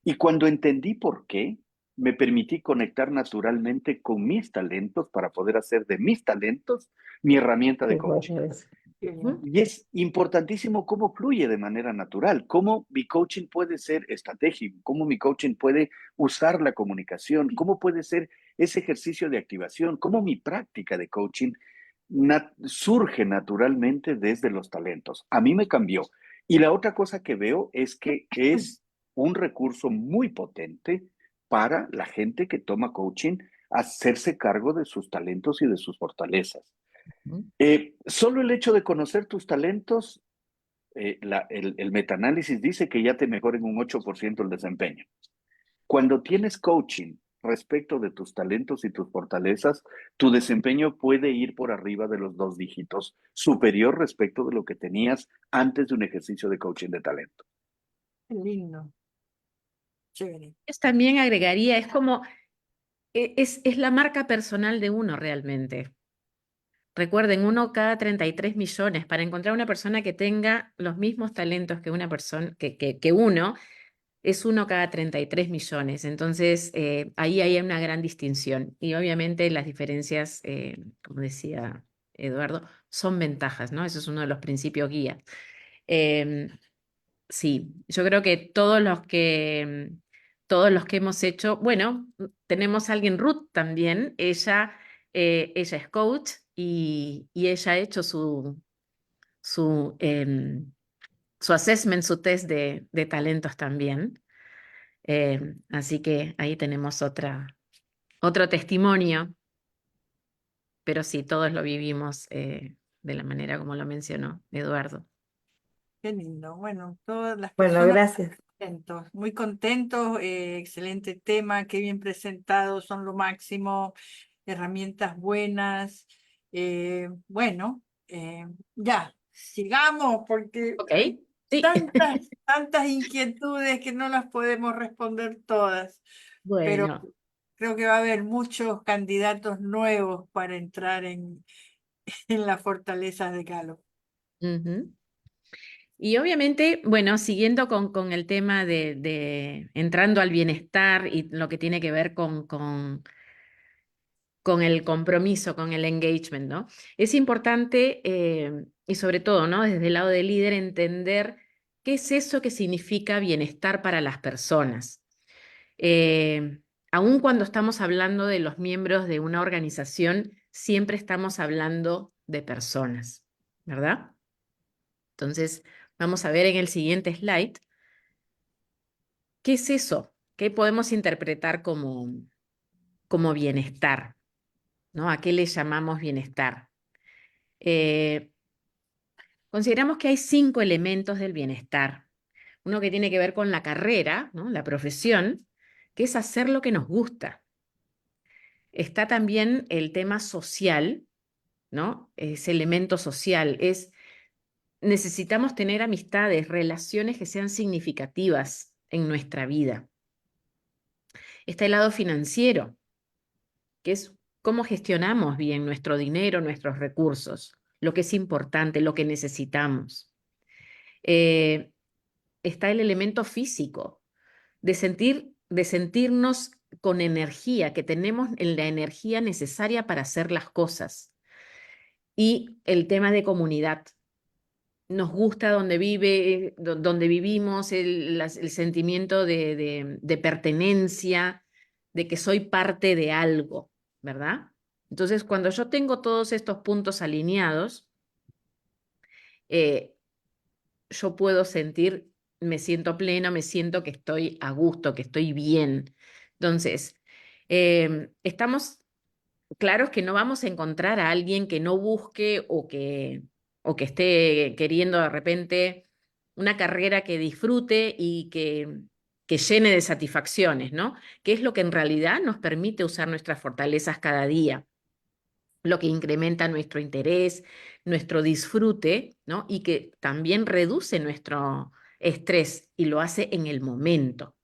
Y cuando entendí por qué, me permití conectar naturalmente con mis talentos para poder hacer de mis talentos mi herramienta de Qué bueno coaching. eso. Qué bien. Y es importantísimo cómo fluye de manera natural, cómo mi coaching puede ser estratégico, cómo mi coaching puede usar la comunicación, cómo puede ser ese ejercicio de activación, cómo mi práctica de coaching surge naturalmente desde los talentos. A mí me cambió. Y la otra cosa que veo es que es un recurso muy potente para la gente que toma coaching, hacerse cargo de sus talentos y de sus fortalezas. Solo el hecho de conocer tus talentos, el metaanálisis dice que ya te mejora en un 8% el desempeño. Cuando tienes coaching respecto de tus talentos y tus fortalezas, tu desempeño puede ir por arriba de los 2 dígitos, superior respecto de lo que tenías antes de un ejercicio de coaching de talento. Qué lindo. Chévere. También agregaría, es como, es la marca personal de uno realmente. Recuerden, 1 cada 33 millones. Para encontrar una persona que tenga los mismos talentos que una persona, que uno, es 1 cada 33 millones. Entonces, ahí hay una gran distinción. Y obviamente las diferencias, como decía Eduardo, son ventajas, ¿no? Eso es uno de los principios guía. Sí, yo creo que todos los que hemos hecho, bueno, tenemos a alguien, Ruth también, ella es coach y ella ha hecho su assessment, su test de talentos también. Así que ahí tenemos otro testimonio, pero sí, todos lo vivimos de la manera como lo mencionó Eduardo. Qué lindo. Bueno, todas las Bueno, personas gracias. muy contentos, excelente tema, qué bien presentado, son lo máximo, herramientas buenas. Bueno, ya, sigamos porque Ok, hay sí. tantas inquietudes que no las podemos responder todas, pero Bueno. creo que va a haber muchos candidatos nuevos para entrar en las fortalezas de Galo. Ujú. Y obviamente, bueno, siguiendo con el tema de entrando al bienestar y lo que tiene que ver con el compromiso, con el engagement, ¿no? Es importante, y sobre todo, ¿no? Desde el lado del líder, entender qué es eso que significa bienestar para las personas. Aun cuando estamos hablando de los miembros de una organización, siempre estamos hablando de personas, ¿verdad? Entonces, vamos a ver en el siguiente slide, ¿qué es eso? ¿Qué podemos interpretar como bienestar? ¿No? ¿A qué le llamamos bienestar? Consideramos que hay 5 elementos del bienestar. Uno que tiene que ver con la carrera, ¿no? La profesión, que es hacer lo que nos gusta. Está también el tema social, ¿no? Ese elemento social necesitamos tener amistades, relaciones que sean significativas en nuestra vida. Está el lado financiero, que es cómo gestionamos bien nuestro dinero, nuestros recursos, lo que es importante, lo que necesitamos. Está el elemento físico, de sentirnos con energía, que tenemos la energía necesaria para hacer las cosas. Y el tema de comunidad. Nos gusta donde donde vivimos, el sentimiento de pertenencia, de que soy parte de algo, ¿verdad? Entonces, cuando yo tengo todos estos puntos alineados, yo puedo me siento plena, me siento que estoy a gusto, que estoy bien. Entonces, estamos claros que no vamos a encontrar a alguien que no busque o que esté queriendo de repente una carrera que disfrute y que llene de satisfacciones, ¿no? Que es lo que en realidad nos permite usar nuestras fortalezas cada día, lo que incrementa nuestro interés, nuestro disfrute, ¿no? Y que también reduce nuestro estrés y lo hace en el momento.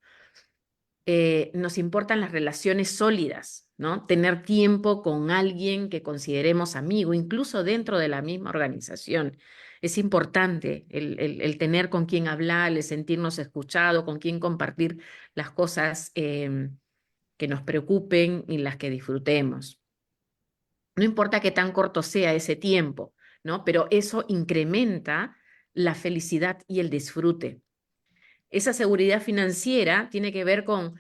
nos importan las relaciones sólidas, ¿no? Tener tiempo con alguien que consideremos amigo, incluso dentro de la misma organización. Es importante el tener con quién hablar, el sentirnos escuchados, con quién compartir las cosas que nos preocupen y las que disfrutemos. No importa qué tan corto sea ese tiempo, ¿no? Pero eso incrementa la felicidad y el disfrute. Esa seguridad financiera tiene que ver con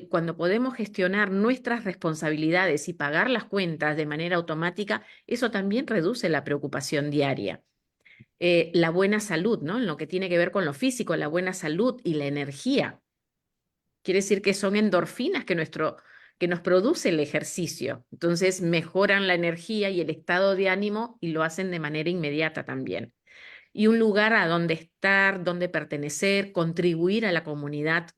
cuando podemos gestionar nuestras responsabilidades y pagar las cuentas de manera automática, eso también reduce la preocupación diaria. La buena salud, ¿no? En lo que tiene que ver con lo físico, la buena salud y la energía. Quiere decir que son endorfinas que nos produce el ejercicio. Entonces mejoran la energía y el estado de ánimo y lo hacen de manera inmediata también. Y un lugar a donde estar, donde pertenecer, contribuir a la comunidad,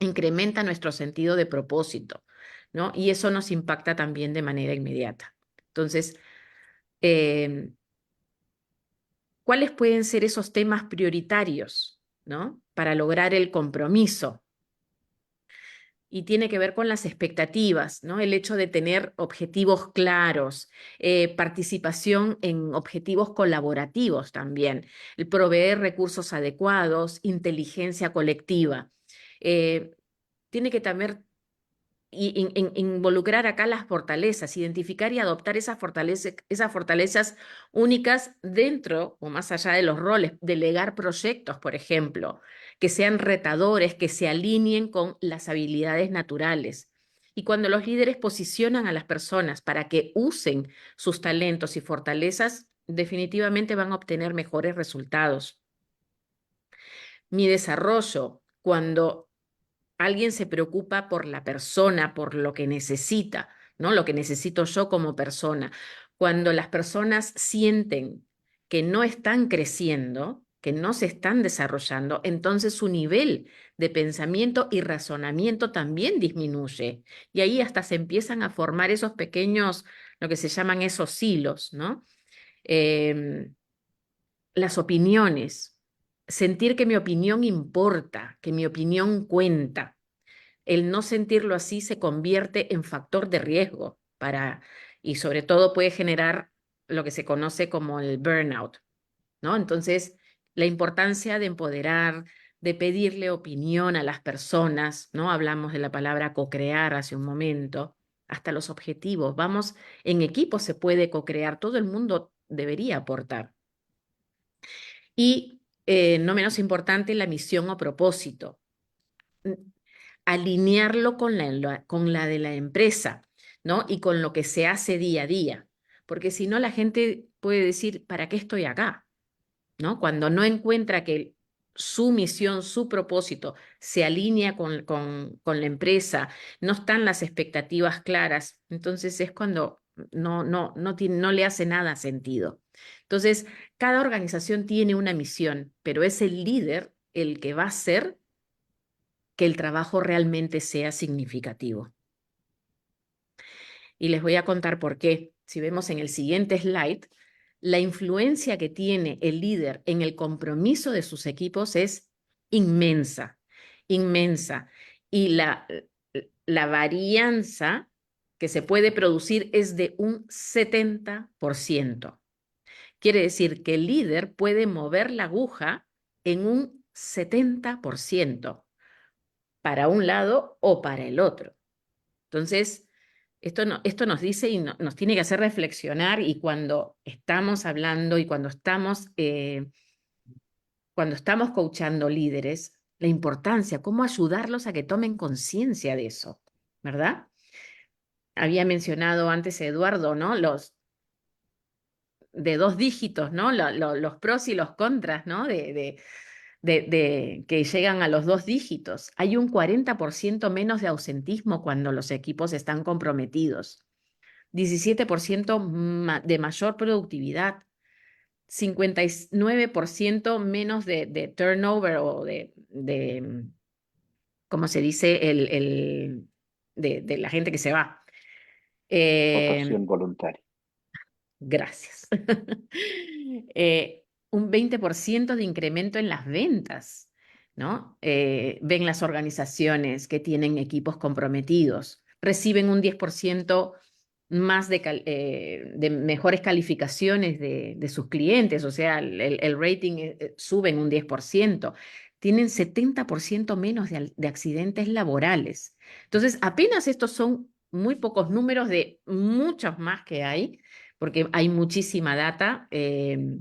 incrementa nuestro sentido de propósito, ¿no? Y eso nos impacta también de manera inmediata. Entonces, ¿cuáles pueden ser esos temas prioritarios, ¿no? Para lograr el compromiso? Y tiene que ver con las expectativas, ¿no? El hecho de tener objetivos claros, participación en objetivos colaborativos también, el proveer recursos adecuados, inteligencia colectiva. Tiene que también involucrar acá las fortalezas, identificar y adoptar esas fortalezas únicas dentro o más allá de los roles, delegar proyectos, por ejemplo, que sean retadores, que se alineen con las habilidades naturales. Y cuando los líderes posicionan a las personas para que usen sus talentos y fortalezas, definitivamente van a obtener mejores resultados. Mi desarrollo, cuando alguien se preocupa por la persona, por lo que necesita, ¿no? Lo que necesito yo como persona. Cuando las personas sienten que no están creciendo, que no se están desarrollando, entonces su nivel de pensamiento y razonamiento también disminuye. Y ahí hasta se empiezan a formar esos pequeños, lo que se llaman esos hilos, ¿no? Las opiniones, sentir que mi opinión importa, que mi opinión cuenta. El no sentirlo así se convierte en factor de riesgo y sobre todo puede generar lo que se conoce como el burnout, ¿no? Entonces, la importancia de empoderar, de pedirle opinión a las personas, ¿no? Hablamos de la palabra co-crear hace un momento, hasta los objetivos. Vamos, en equipo se puede co-crear, todo el mundo debería aportar. Y no menos importante, la misión o propósito. Alinearlo con la de la empresa, ¿no? Y con lo que se hace día a día. Porque si no, la gente puede decir, ¿para qué estoy acá? ¿No? Cuando no encuentra que su misión, su propósito se alinea con la empresa, no están las expectativas claras, entonces es cuando no le hace nada sentido. Entonces, cada organización tiene una misión, pero es el líder el que va a hacer que el trabajo realmente sea significativo. Y les voy a contar por qué. Si vemos en el siguiente slide, la influencia que tiene el líder en el compromiso de sus equipos es inmensa, inmensa. Y la varianza que se puede producir es de un 70%. Quiere decir que el líder puede mover la aguja en un 70%. Para un lado o para el otro. Entonces, esto nos dice y nos tiene que hacer reflexionar y cuando estamos hablando y cuando estamos coachando líderes, la importancia, cómo ayudarlos a que tomen conciencia de eso, ¿verdad? Había mencionado antes Eduardo, ¿no? Los de 2 dígitos, ¿no? Los pros y los contras, ¿no? Que llegan a los 2 dígitos. Hay un 40% menos de ausentismo cuando los equipos están comprometidos, 17% de mayor productividad, 59% menos de turnover o ¿cómo se dice? De la gente que se va. Rotación voluntaria. Gracias. Un 20% de incremento en las ventas, ¿no? Ven las organizaciones que tienen equipos comprometidos, reciben un 10% más de mejores calificaciones de sus clientes, o sea, el rating sube en un 10%, tienen 70% menos de accidentes laborales. Entonces, apenas estos son muy pocos números de muchos más que hay, porque hay muchísima data de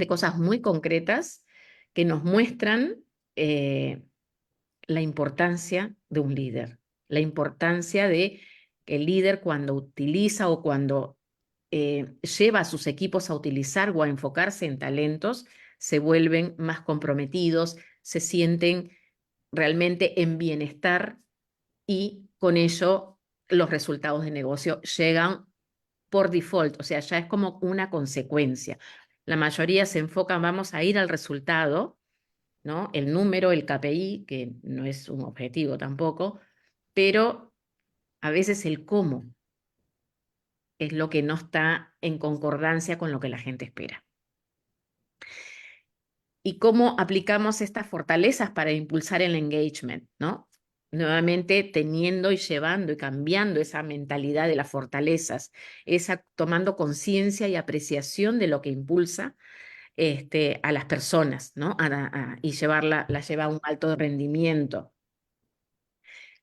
cosas muy concretas que nos muestran la importancia de un líder, la importancia de que el líder cuando utiliza o cuando lleva a sus equipos a utilizar o a enfocarse en talentos, se vuelven más comprometidos, se sienten realmente en bienestar y con ello los resultados de negocio llegan por default, o sea, ya es como una consecuencia. La mayoría se enfocan, vamos a ir al resultado, ¿no? El número, el KPI, que no es un objetivo tampoco, pero a veces el cómo es lo que no está en concordancia con lo que la gente espera. ¿Y cómo aplicamos estas fortalezas para impulsar el engagement, ¿no? Nuevamente teniendo y llevando y cambiando esa mentalidad de las fortalezas, tomando conciencia y apreciación de lo que impulsa a las personas, ¿no? Y la lleva a un alto rendimiento.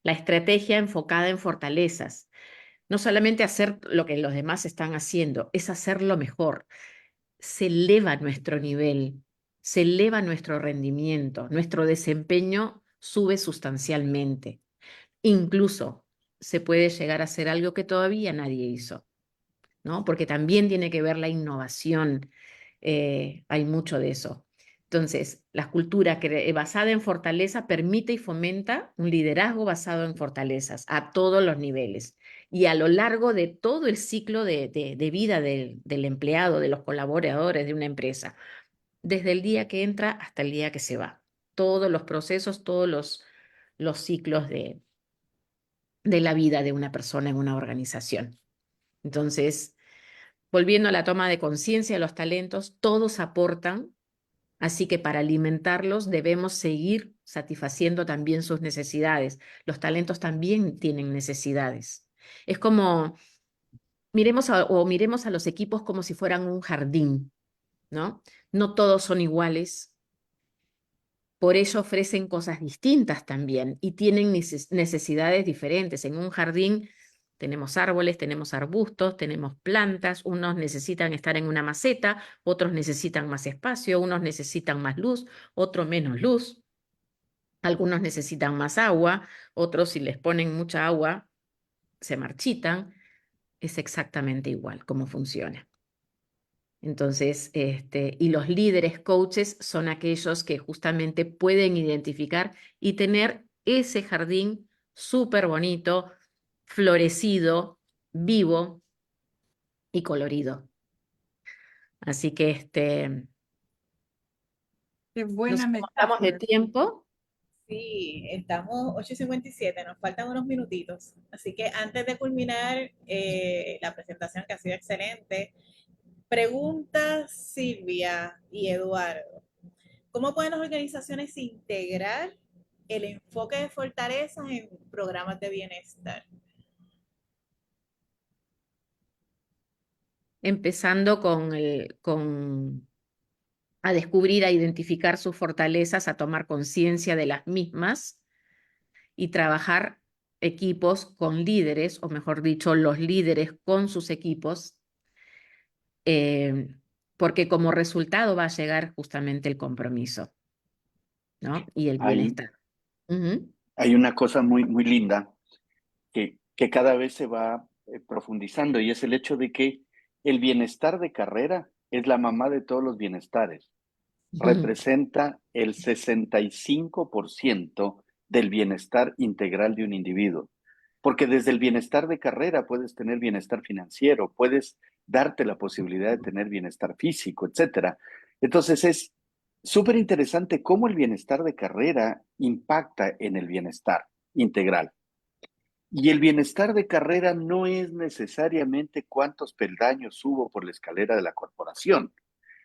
La estrategia enfocada en fortalezas. No solamente hacer lo que los demás están haciendo, es hacerlo mejor. Se eleva nuestro nivel, se eleva nuestro rendimiento, nuestro desempeño sube sustancialmente. Incluso se puede llegar a hacer algo que todavía nadie hizo, ¿no? Porque también tiene que ver la innovación, hay mucho de eso. Entonces, la cultura basada en fortaleza permite y fomenta un liderazgo basado en fortalezas a todos los niveles y a lo largo de todo el ciclo de vida del empleado, de los colaboradores de una empresa, desde el día que entra hasta el día que se va. Todos los procesos, todos los ciclos de la vida de una persona en una organización. Entonces, volviendo a la toma de conciencia de los talentos, todos aportan, así que para alimentarlos debemos seguir satisfaciendo también sus necesidades. Los talentos también tienen necesidades. Es como, miremos a los equipos como si fueran un jardín, ¿no? No todos son iguales, por ello ofrecen cosas distintas también y tienen necesidades diferentes. En un jardín tenemos árboles, tenemos arbustos, tenemos plantas, unos necesitan estar en una maceta, otros necesitan más espacio, unos necesitan más luz, otros menos luz, algunos necesitan más agua, otros si les ponen mucha agua se marchitan. Es exactamente igual cómo funciona. Entonces, y los líderes coaches son aquellos que justamente pueden identificar y tener ese jardín súper bonito, florecido, vivo y colorido. Así que Qué no buena sé cómo estamos de metáfora. tiempo. Sí, estamos 8:57, nos faltan unos minutitos. Así que antes de culminar la presentación, que ha sido excelente, pregunta Silvia y Eduardo. ¿Cómo pueden las organizaciones integrar el enfoque de fortalezas en programas de bienestar? Empezando a descubrir, a identificar sus fortalezas, a tomar conciencia de las mismas y trabajar equipos con líderes, o mejor dicho, los líderes con sus equipos, porque como resultado va a llegar justamente el compromiso, ¿no? Y el Hay, bienestar. Ujú. hay una cosa muy, muy linda que cada vez se va profundizando y es el hecho de que el bienestar de carrera es la mamá de todos los bienestares. Representa el 65% del bienestar integral de un individuo. Porque desde el bienestar de carrera puedes tener bienestar financiero, puedes darte la posibilidad de tener bienestar físico, etcétera. Entonces es súper interesante cómo el bienestar de carrera impacta en el bienestar integral. Y el bienestar de carrera no es necesariamente cuántos peldaños subo por la escalera de la corporación.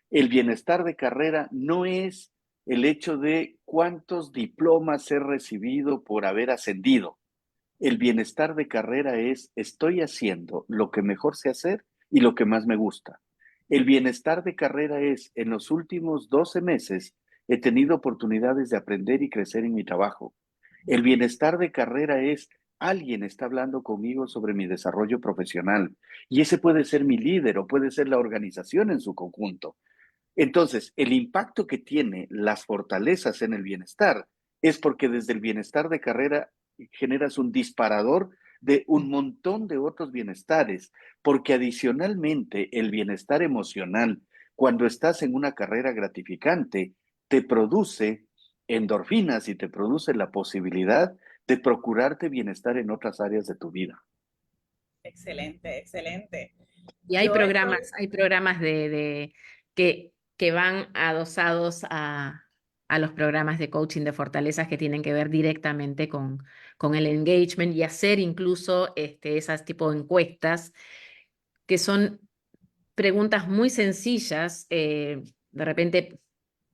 El bienestar de carrera no es el hecho de cuántos diplomas he recibido por haber ascendido. El bienestar de carrera es, estoy haciendo lo que mejor sé hacer y lo que más me gusta. El bienestar de carrera es, en los últimos 12 meses, he tenido oportunidades de aprender y crecer en mi trabajo. El bienestar de carrera es, alguien está hablando conmigo sobre mi desarrollo profesional y ese puede ser mi líder o puede ser la organización en su conjunto. Entonces, el impacto que tiene las fortalezas en el bienestar es porque desde el bienestar de carrera generas un disparador de un montón de otros bienestares, porque adicionalmente el bienestar emocional, cuando estás en una carrera gratificante, te produce endorfinas y te produce la posibilidad de procurarte bienestar en otras áreas de tu vida. Excelente, excelente. Y Yo estoy- hay programas que van adosados a los programas de coaching de fortalezas que tienen que ver directamente con el engagement y hacer incluso esas tipo de encuestas que son preguntas muy sencillas. De repente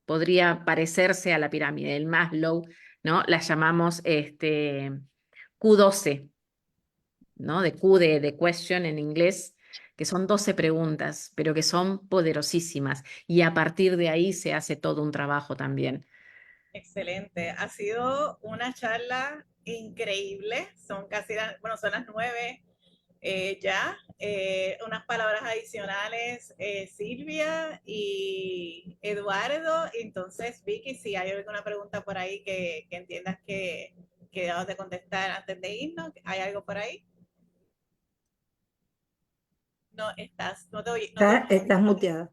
podría parecerse a la pirámide del Maslow, ¿no? Las llamamos Q12, ¿no? De Q de question en inglés, que son 12 preguntas, pero que son poderosísimas. Y a partir de ahí se hace todo un trabajo también. Excelente. Ha sido una charla increíble. Son casi, son las 9 ya. Unas palabras adicionales, Silvia y Eduardo. Entonces, Vicky, si hay alguna pregunta por ahí que entiendas que debamos de contestar antes de irnos, ¿hay algo por ahí? No estás, no te oí, no te- Estás muteada.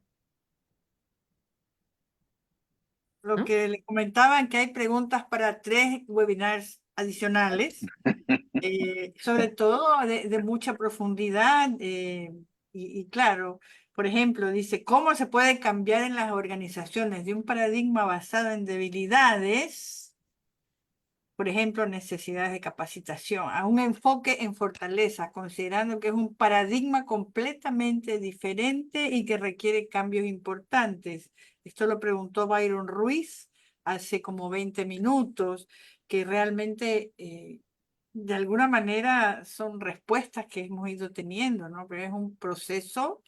Lo ¿No? que le comentaban que hay preguntas para 3 webinars adicionales, sobre todo de mucha profundidad. Y claro, por ejemplo, dice, ¿cómo se puede cambiar en las organizaciones de un paradigma basado en debilidades, por ejemplo, necesidades de capacitación, a un enfoque en fortaleza, considerando que es un paradigma completamente diferente y que requiere cambios importantes? Esto lo preguntó Byron Ruiz hace como 20 minutos, que realmente de alguna manera son respuestas que hemos ido teniendo, ¿no? Pero es un proceso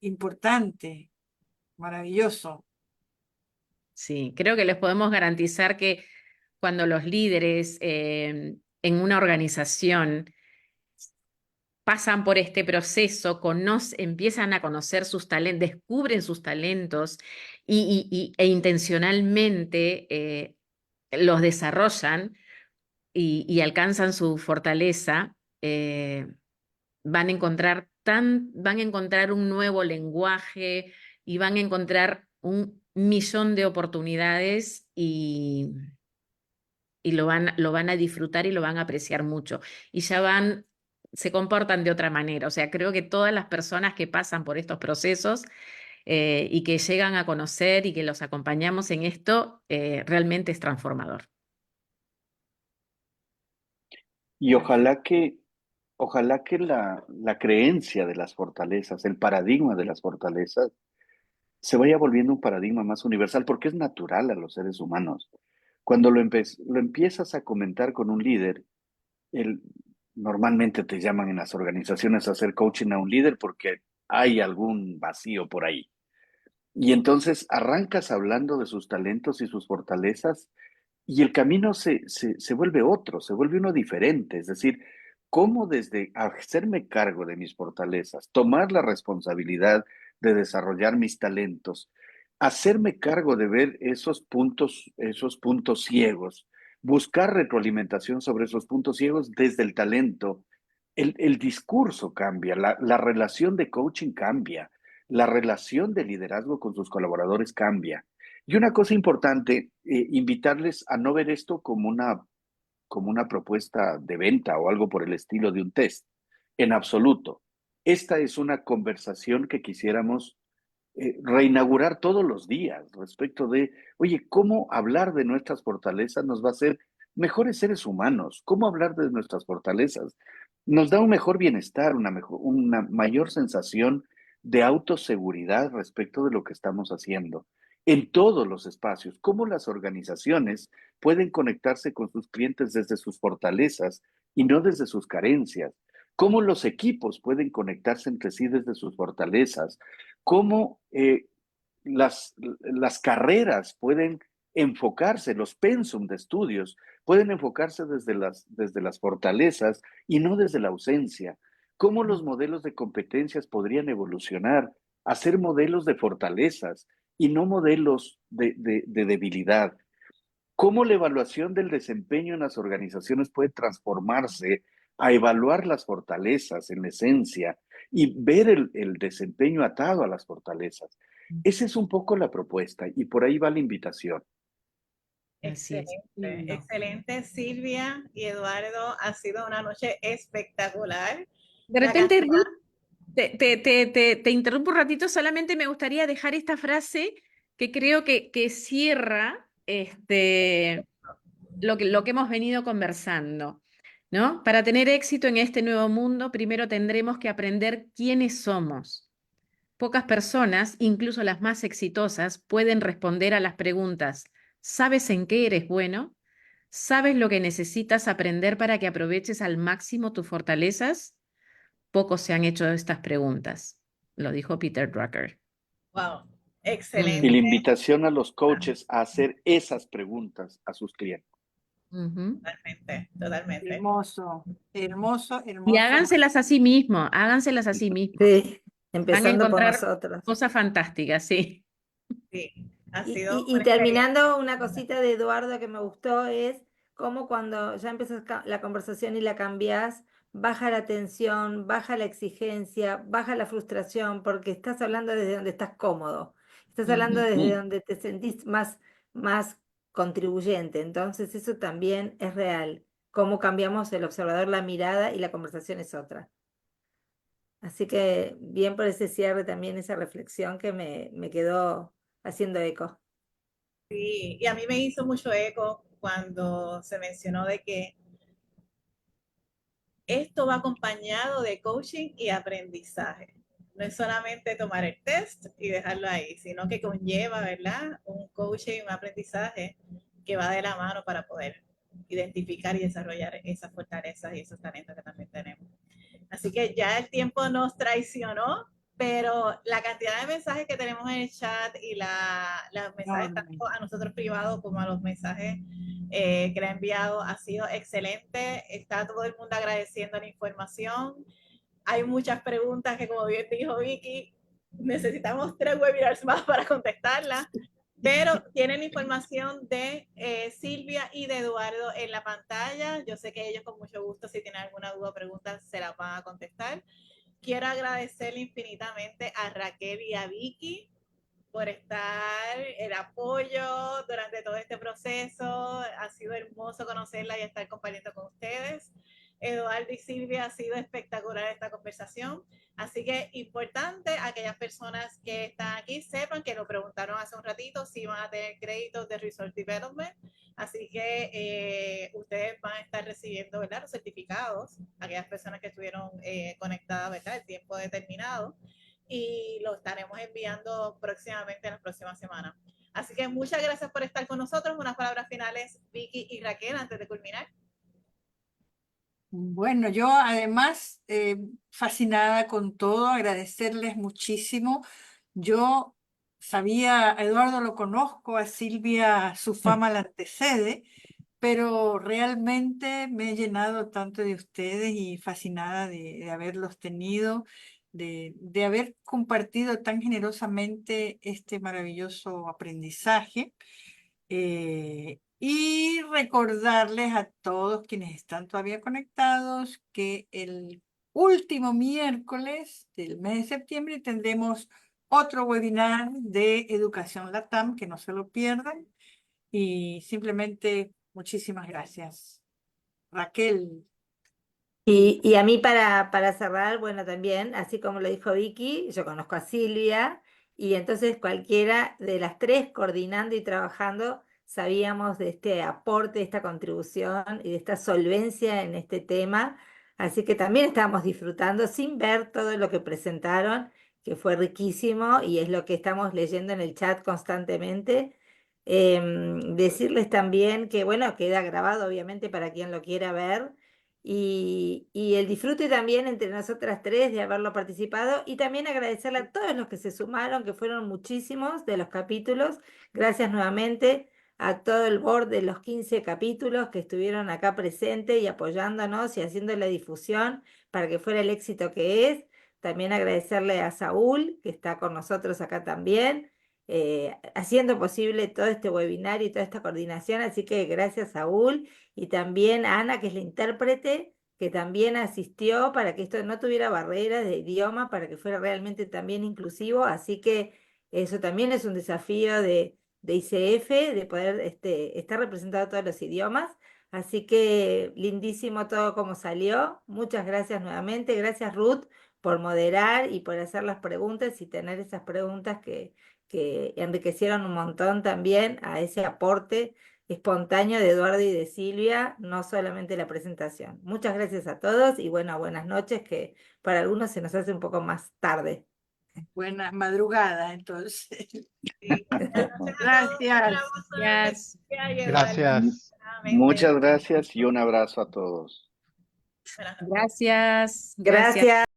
importante, maravilloso. Sí, creo que les podemos garantizar que cuando los líderes en una organización pasan por este proceso, empiezan a conocer sus talentos, descubren sus talentos e intencionalmente los desarrollan y alcanzan su fortaleza, van a encontrar un nuevo lenguaje y van a encontrar un millón de oportunidades y lo van a disfrutar y lo van a apreciar mucho. Y se comportan de otra manera. O sea, creo que todas las personas que pasan por estos procesos y que llegan a conocer y que los acompañamos en esto, realmente es transformador. Y ojalá que la creencia de las fortalezas, el paradigma de las fortalezas, se vaya volviendo un paradigma más universal, porque es natural a los seres humanos. Cuando lo empiezas a comentar con un líder, el, normalmente te llaman en las organizaciones a hacer coaching a un líder porque hay algún vacío por ahí. Y entonces arrancas hablando de sus talentos y sus fortalezas y el camino se vuelve otro, se vuelve uno diferente. Es decir, cómo desde hacerme cargo de mis fortalezas, tomar la responsabilidad de desarrollar mis talentos, hacerme cargo de ver esos puntos ciegos, buscar retroalimentación sobre esos puntos ciegos desde el talento. El discurso cambia, la relación de coaching cambia, la relación de liderazgo con sus colaboradores cambia. Y una cosa importante, invitarles a no ver esto como una propuesta de venta o algo por el estilo de un test. En absoluto. Esta es una conversación que quisiéramos reinaugurar todos los días respecto de, oye, ¿cómo hablar de nuestras fortalezas nos va a hacer mejores seres humanos? ¿Cómo hablar de nuestras fortalezas? Nos da un mejor bienestar, una mayor sensación de autoseguridad respecto de lo que estamos haciendo. en todos los espacios, cómo las organizaciones pueden conectarse con sus clientes desde sus fortalezas y no desde sus carencias, cómo los equipos pueden conectarse entre sí desde sus fortalezas, cómo las carreras pueden enfocarse, los pensum de estudios pueden enfocarse desde las fortalezas y no desde la ausencia, cómo los modelos de competencias podrían evolucionar a ser modelos de fortalezas y no modelos de debilidad. ¿Cómo la evaluación del desempeño en las organizaciones puede transformarse a evaluar las fortalezas en la esencia y ver el desempeño atado a las fortalezas? Esa es un poco la propuesta y por ahí va la invitación. Así es. Excelente, excelente, Silvia y Eduardo. Ha sido una noche espectacular. De La repente, cantidad- Ruth, te interrumpo un ratito, solamente me gustaría dejar esta frase que creo que cierra lo que hemos venido conversando, ¿no? Para tener éxito en este nuevo mundo, primero tendremos que aprender quiénes somos. Pocas personas, incluso las más exitosas, pueden responder a las preguntas: ¿sabes en qué eres bueno? ¿Sabes lo que necesitas aprender para que aproveches al máximo tus fortalezas? Pocos se han hecho estas preguntas, lo dijo Peter Drucker. Wow, Y excelente. la invitación a los coaches a hacer esas preguntas a sus clientes. Ujú. Totalmente, totalmente. Hermoso, hermoso, Y hermoso. háganselas a sí mismos, háganselas a sí mismos. Sí, Van a empezando por encontrar nosotros. cosas fantásticas, sí. Sí, ha Y, sido y una experiencia. terminando, una cosita de Eduardo que me gustó es cómo cuando ya empiezas la conversación y la cambias, baja la tensión, baja la exigencia, baja la frustración, porque estás hablando desde donde estás cómodo, estás hablando Ujú. desde donde te sentís más contribuyente. Entonces eso también es real, cómo cambiamos el observador la mirada y la conversación es otra. Así que bien por ese cierre también, esa reflexión que me quedó haciendo eco. Sí, y a mí me hizo mucho eco cuando se mencionó de que esto va acompañado de coaching y aprendizaje. No es solamente tomar el test y dejarlo ahí, sino que conlleva, ¿verdad? Un coaching y un aprendizaje que va de la mano para poder identificar y desarrollar esas fortalezas y esos talentos que también tenemos. Así que ya el tiempo nos traicionó, pero la cantidad de mensajes que tenemos en el chat y los mensajes tanto a nosotros privados como a los mensajes que le ha enviado ha sido excelente. Está todo el mundo agradeciendo la información. Hay muchas preguntas que, como bien dijo Vicky, necesitamos 3 webinars más para contestarlas. Pero tienen información de Silvia y de Eduardo en la pantalla. Yo sé que ellos con mucho gusto, si tienen alguna duda o pregunta, se las van a contestar. Quiero agradecerle infinitamente a Raquel y a Vicky por estar, el apoyo durante todo este proceso. Ha sido hermoso conocerla y estar compartiendo con ustedes. Eduardo y Silvia, ha sido espectacular esta conversación. Así que importante, aquellas personas que están aquí sepan que lo preguntaron hace un ratito si van a tener créditos de Resource Development. Así que ustedes van a estar recibiendo, ¿verdad?, los certificados, aquellas personas que estuvieron conectadas, ¿verdad?, el tiempo determinado. Y lo estaremos enviando próximamente en las próximas semanas. Así que muchas gracias por estar con nosotros. Unas palabras finales, Vicky y Raquel, antes de culminar. Bueno, yo además fascinada con todo, agradecerles muchísimo. Yo sabía, a Eduardo lo conozco, a Silvia su fama la antecede, pero realmente me he llenado tanto de ustedes y fascinada de haberlos tenido, de haber compartido tan generosamente este maravilloso aprendizaje. Y recordarles a todos quienes están todavía conectados que el último miércoles del mes de septiembre tendremos otro webinar de Educación LATAM, que no se lo pierdan. Y simplemente muchísimas gracias. Raquel. Y a mí para cerrar, bueno, también, así como lo dijo Vicky, yo conozco a Silvia y entonces cualquiera de las tres coordinando y trabajando sabíamos de este aporte, de esta contribución y de esta solvencia en este tema. Así que también estábamos disfrutando sin ver todo lo que presentaron, que fue riquísimo y es lo que estamos leyendo en el chat constantemente. Decirles también que, bueno, queda grabado obviamente para quien lo quiera ver y el disfrute también entre nosotras tres de haberlo participado y también agradecerle a todos los que se sumaron, que fueron muchísimos de los capítulos. Gracias nuevamente a todo el board de los 15 capítulos que estuvieron acá presentes y apoyándonos y haciendo la difusión para que fuera el éxito que es. También agradecerle a Saúl, que está con nosotros acá también, haciendo posible todo este webinar y toda esta coordinación. Así que gracias, Saúl. Y también a Ana, que es la intérprete, que también asistió para que esto no tuviera barreras de idioma, para que fuera realmente también inclusivo. Así que eso también es un desafío de ICF, de poder estar representado todos los idiomas. Así que lindísimo todo como salió. Muchas gracias nuevamente. Gracias, Ruth, por moderar y por hacer las preguntas y tener esas preguntas que enriquecieron un montón también a ese aporte espontáneo de Eduardo y de Silvia, no solamente la presentación. Muchas gracias a todos y bueno, buenas noches, que para algunos se nos hace un poco más tarde. Buenas madrugadas, entonces. Sí, Gracias. Gracias. Gracias. Muchas gracias y un abrazo a todos. Buenas noches. Gracias. Gracias.